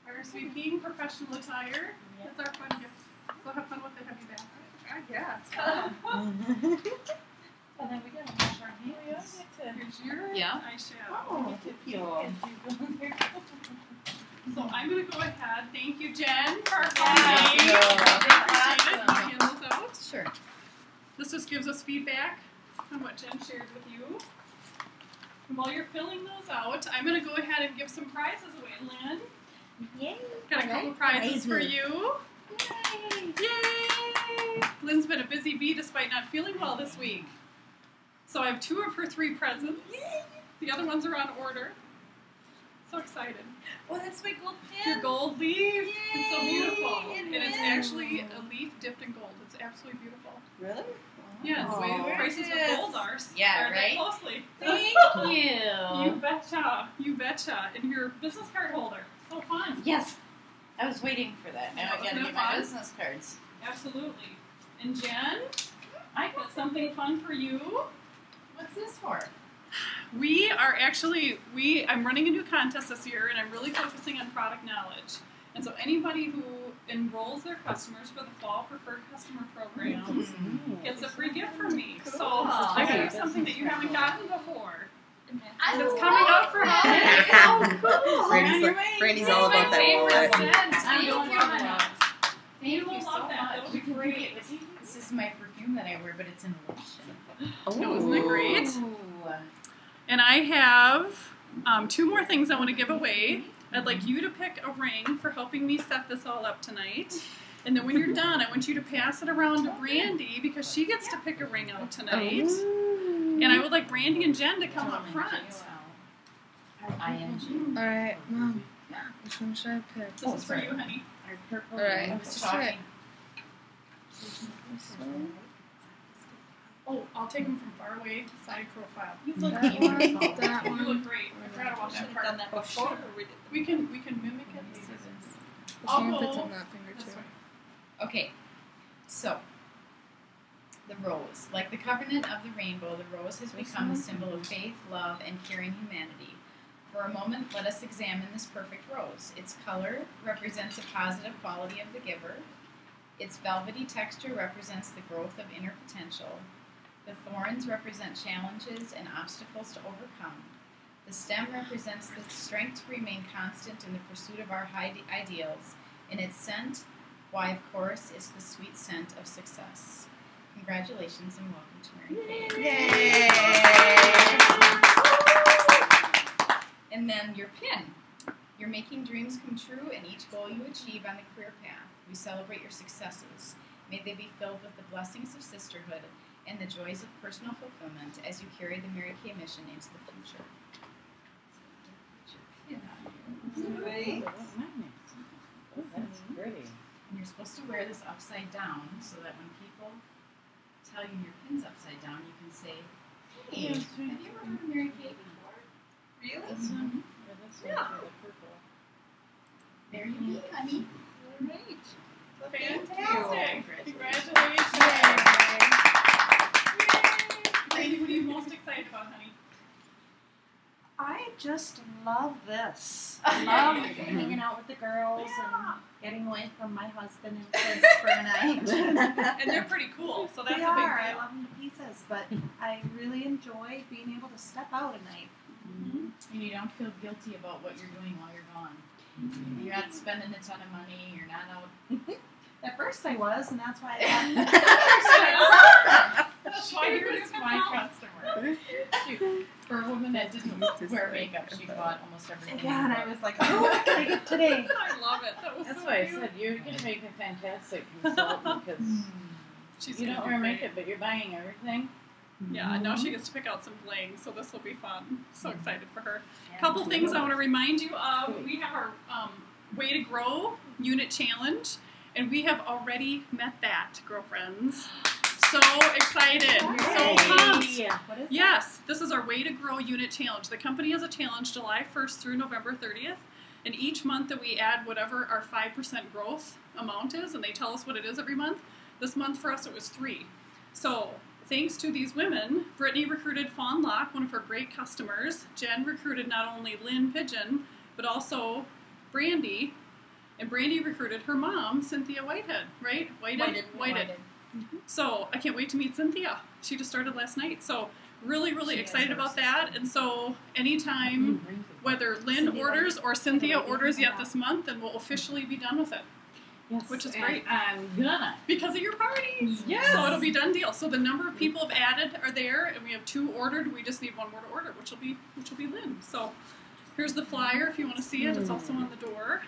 RSVP professional attire. That's our fun gift. So have fun with the heavy basket. I guess. And then we got to wash our hands. Here's your Yeah. eyeshadow. Oh, So I'm going to go ahead. Thank you, Jen, for our Yeah. meeting. Appreciate it. Awesome. Hand those out. Sure. This just gives us feedback on what Jen shared with you. And while you're filling those out, I'm going to go ahead and give some prizes away, Lynn. Yay. Got a couple prizes for you. Yay! Lynn's been a busy bee despite not feeling well this week. So I have 2 of her 3 presents. The other ones are on order. So excited. Oh, that's my gold Your pen. gold leaf. It's so beautiful. It And it's is. actually a leaf dipped in gold. It's absolutely beautiful. Really? Yeah, the way the Aw. prices There with it gold is. are. Yeah, Stare at that right? closely. Thank You you. betcha. You betcha. And your business card holder. So fun. Yes. I was waiting for that. Now I Wasn't gotta it get my fun? business cards. Absolutely. And Jen, I got something fun for you. What's this for? We are actually, I'm running a new contest this year, and I'm really focusing on product knowledge. And so anybody who enrolls their customers for the Fall Preferred Customer Program gets a free gift from me. So I got you something that you haven't gotten before. And it's coming up for holidays. Oh, cool. Brandy's all about that wallet. I don't love that. You Thank will you so love that. That'll much. be great. This is my perfume that I wear, but it's in lotion. No, isn't that great? Ooh. And I have 2 more things I want to give away. I'd like you to pick a ring for helping me set this all up tonight. And then when you're done, I want you to pass it around to Brandy because she gets to pick a ring out tonight. And I would like Brandy and Jen to come up front. ING. Alright, Mom. Which one should I pick? This is for you, honey. Alright, I was just talking. right. This one? Oh, I'll take them from far away, side profile. You That look one, beautiful. that You one. look great. I forgot about that part. Done that before. We can mimic it. This I'll one go fits on that finger this too. way. Okay, so the rose. Like the covenant of the rainbow, the rose has become a symbol of faith, love, and caring humanity. For a moment, let us examine this perfect rose. Its color represents a positive quality of the giver. Its velvety texture represents the growth of inner potential. The thorns represent challenges and obstacles to overcome. The stem represents the strength to remain constant in the pursuit of our high ideals. And its scent, why of course, is the sweet scent of success. Congratulations and welcome to Mary Kay. And then your pin. You're making dreams come true and each goal you achieve on the career path. We celebrate your successes. May they be filled with the blessings of sisterhood and the joys of personal fulfillment as you carry the Mary Kay mission into the future. Right. That's pretty. And you're supposed to wear this upside down so that when people tell you your pin's upside down, you can say, hey, have you ever heard of Mary Kay before? Really? Mhm. Yeah. There you go, honey. Great. Fantastic. Congratulations. Congratulations. Brandy, what are you most excited about, honey? I just love this. I love hanging out with the girls and getting away from my husband and kids for a night. And they're pretty cool, so that's They a big are. I deal. love them to pieces, but I really enjoy being able to step out at night. And you don't feel guilty about what you're doing while you're gone. You're not spending a ton of money. You're not out. At first I was, and that's why I That's why you're my customer. For a woman that didn't wear makeup, she bought almost everything. Yeah, and I was like, oh, what can I get today? I love it. That was That's so why I cute. said you're going to make a fantastic consultant because She's you gonna don't do wear great. makeup, but you're buying everything. Yeah, and now she gets to pick out some bling, so this will be fun. So excited for her. Couple things I want to remind you of. We have our Way to Grow unit challenge, and we have already met that, girlfriends. So excited. So pumped. What is Yes, this is our Way to Grow unit challenge. The company has a challenge July 1st through November 30th. And each month that we add whatever our 5% growth amount is, and they tell us what it is every month. This month for us it was 3. So thanks to these women, Brittany recruited Fawn Lock, one of her great customers. Jen recruited not only Lynn Pigeon, but also Brandy. And Brandy recruited her mom, Cynthia Whitehead, right? Whited. So I can't wait to meet Cynthia. She just started last night. So really, really excited about that. And so anytime, whether Lynn orders or Cynthia orders yet this month, then we'll officially be done with it. Yes, Which is and great. I'm gonna. Because of your parties. Yes. So it'll be done deal. So the number of people have added are there, and we have 2 ordered. We just need 1 more to order, which will be Lynn. So here's the flyer if you want to see it. It's also on the door.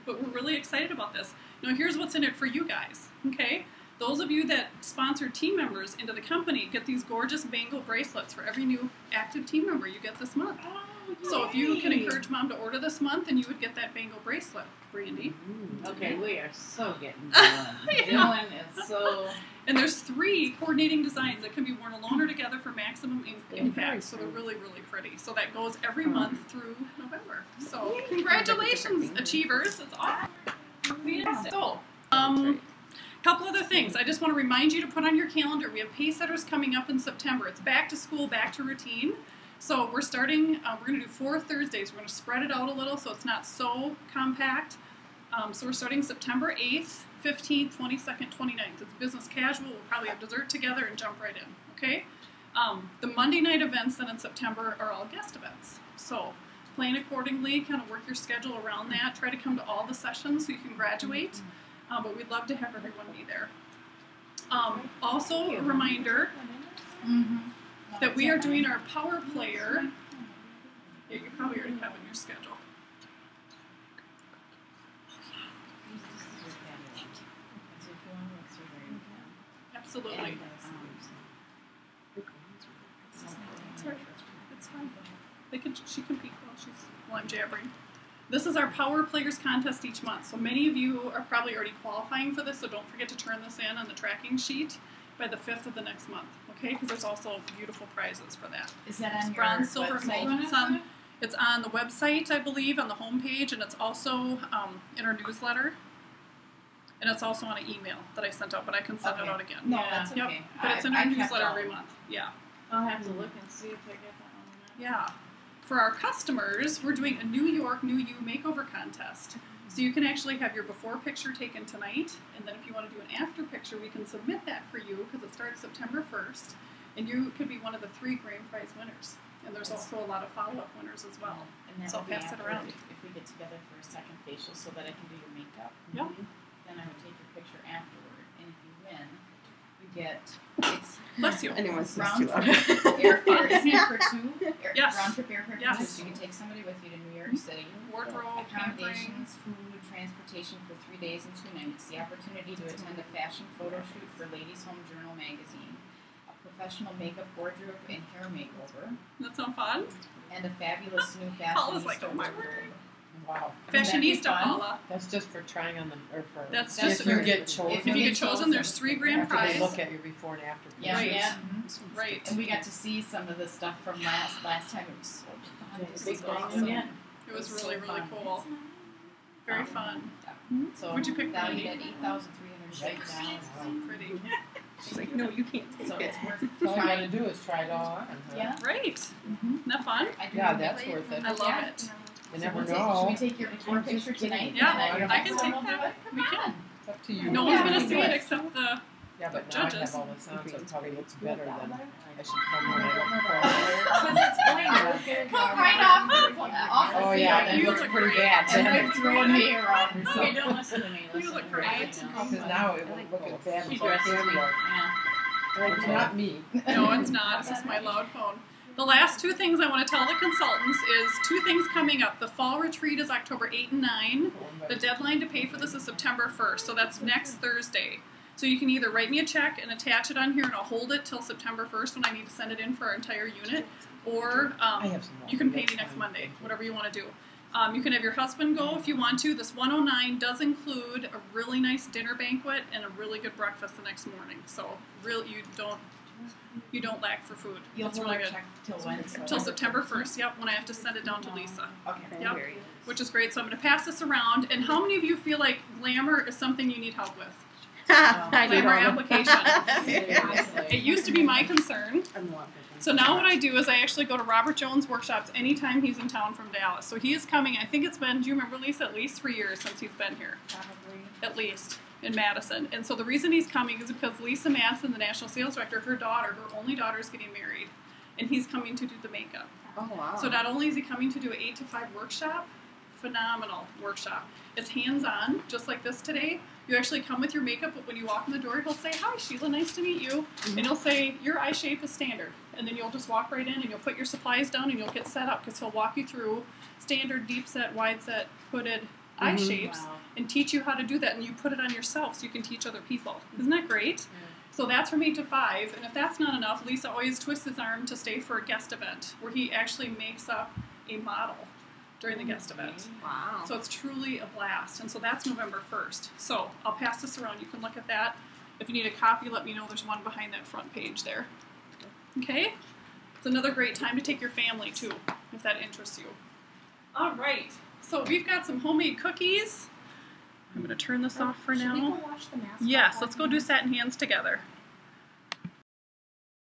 But we're really excited about this. Now here's what's in it for you guys. Okay. Those of you that sponsor team members into the company get these gorgeous bangle bracelets for every new active team member you get this month. So if you can encourage mom to order this month, then you would get that bangle bracelet, Brandy. Okay, we are so getting Dylan. Dylan is so. And there's 3 coordinating designs that can be worn alone or together for maximum impact. So they're really, really pretty. So that goes every month through November. So congratulations, achievers. It's awesome. So, Couple other things. I just want to remind you to put on your calendar. We have Pacesetters coming up in September. It's back to school, back to routine. So we're starting, we're going to do 4 Thursdays. We're going to spread it out a little so it's not so compact. So we're starting September 8th, 15th, 22nd, 29th. It's business casual. We'll probably have dessert together and jump right in, okay? The Monday night events then in September are all guest events. So plan accordingly, kind of work your schedule around that. Try to come to all the sessions so you can graduate. But we'd love to have everyone be there. Also, a reminder that we are doing our Power Player. Yeah, you probably already have it in your schedule. Absolutely. That's right. It's fine. She can peek while I'm jabbering. This is our Power Players contest each month. So many of you are probably already qualifying for this, so don't forget to turn this in on the tracking sheet by the 5th of the next month, okay? Because there's also beautiful prizes for that. Is that on your bronze, silver, website? gold. It's on the website, I believe, on the homepage, and it's also in our newsletter. And it's also on an email that I sent out, but I can send it out again. No, that's okay. Yep. But it's in our newsletter every month. Yeah. I'll have to look and see if I get that one. Yeah. For our customers, we're doing a New York New You makeover contest. So you can actually have your before picture taken tonight, and then if you want to do an after picture, we can submit that for you because it starts September 1st, and you could be one of the 3 grand prize winners. And there's also a lot of follow-up winners as well. And that So I'll would be pass it after around. If we get together for a second facial so that I can do your makeup. Yep. Then I would take your picture afterward, and if you win, you get Bless you. Anyone seems round too loud. trip airfare. Isn't it for 2? Yes. Round trip airfare for Yes. 2, so you can take somebody with you to New York City. Wardrobe, pampering. Accommodations, food, transportation for 3 days and 2 nights. The opportunity to attend a fashion photo shoot for Ladies Home Journal magazine. A professional makeup, wardrobe, and hair makeover. That sound fun? And a fabulous new Paula's fashionista like, oh my wardrobe. Wow. Fashionista, Paula. That's just for trying on the, or for. That's That's just if you get chosen. if you get chosen, there's 3 grand after they prize. look at your before and after. Yeah, Right. yeah. Right. And we got to see some of the stuff from last time. It was so fun. It was awesome. It was really, really cool. Very fun. So Would you pick valued me? at $8,360. Pretty. She's like, no, you can't take So it. it's worth All you gotta trying. do is try it all on. Huh? Yeah. Great. Isn't that fun? I do Yeah, think that's we- worth it. I love it. You So never we'll know. Should we take your before picture tonight? Yeah, And then I can next take time we'll do that. it? We can. It's up to you. No one's Yeah, gonna we see do it it. except the Yeah, but the now I judges. have all this on, so it probably looks better than I should come when I look for. Come right off the Oh yeah, You it looks look pretty great. bad. And then. they're throwing me around. So. Okay, don't listen to me. You Listen look to great. me. Because now it won't look as bad She as our dresses me. camera. Yeah. It's not me. No, it's not. It's just my loud phone. The last 2 things I want to tell the consultants is 2 things coming up. The fall retreat is October 8 and 9. The deadline to pay for this is September 1st, so that's next Thursday. So you can either write me a check and attach it on here, and I'll hold it till September 1st when I need to send it in for our entire unit, or I have some more. you can pay me That's next fine. Monday, whatever you want to do. You can have your husband go if you want to. This 109 does include a really nice dinner banquet and a really good breakfast the next morning. So really, you don't lack for food. You'll It's hold really our good. check till when? So Till September 1st, yep, when I have to send it down to Lisa. Okay. Yep, which is great. So I'm going to pass this around. And how many of you feel like glamour is something you need help with? I do Glamour all the- application. It used to be my concern. So now what I do is I actually go to Robert Jones' workshops anytime he's in town from Dallas. So he is coming, I think it's been, do you remember, Lisa, at least 3 years since he's been here. Probably. At least, in Madison. And so the reason he's coming is because Lisa Madison, the national sales director, her only daughter is getting married. And he's coming to do the makeup. Oh, wow. So not only is he coming to do an 8 to 5 workshop, phenomenal workshop. It's hands-on, just like this today. You actually come with your makeup, but when you walk in the door, he'll say, "Hi, Sheila, nice to meet you." And he'll say, "Your eye shape is standard." And then you'll just walk right in and you'll put your supplies down and you'll get set up because he'll walk you through standard, deep set, wide set, hooded eye shapes Wow. and teach you how to do that. And you put it on yourself so you can teach other people. Isn't that great? So that's from 8 to 5. And if that's not enough, Lisa always twists his arm to stay for a guest event where he actually makes up a model during the guest event. Wow. So it's truly a blast. And so that's November 1st. So I'll pass this around. You can look at that. If you need a copy, let me know. There's one behind that front page there. Okay? It's another great time to take your family, too, if that interests you. All right. So we've got some homemade cookies. I'm going to turn this off for Should we now. go wash the mask Yes, off let's on go do here? satin hands together.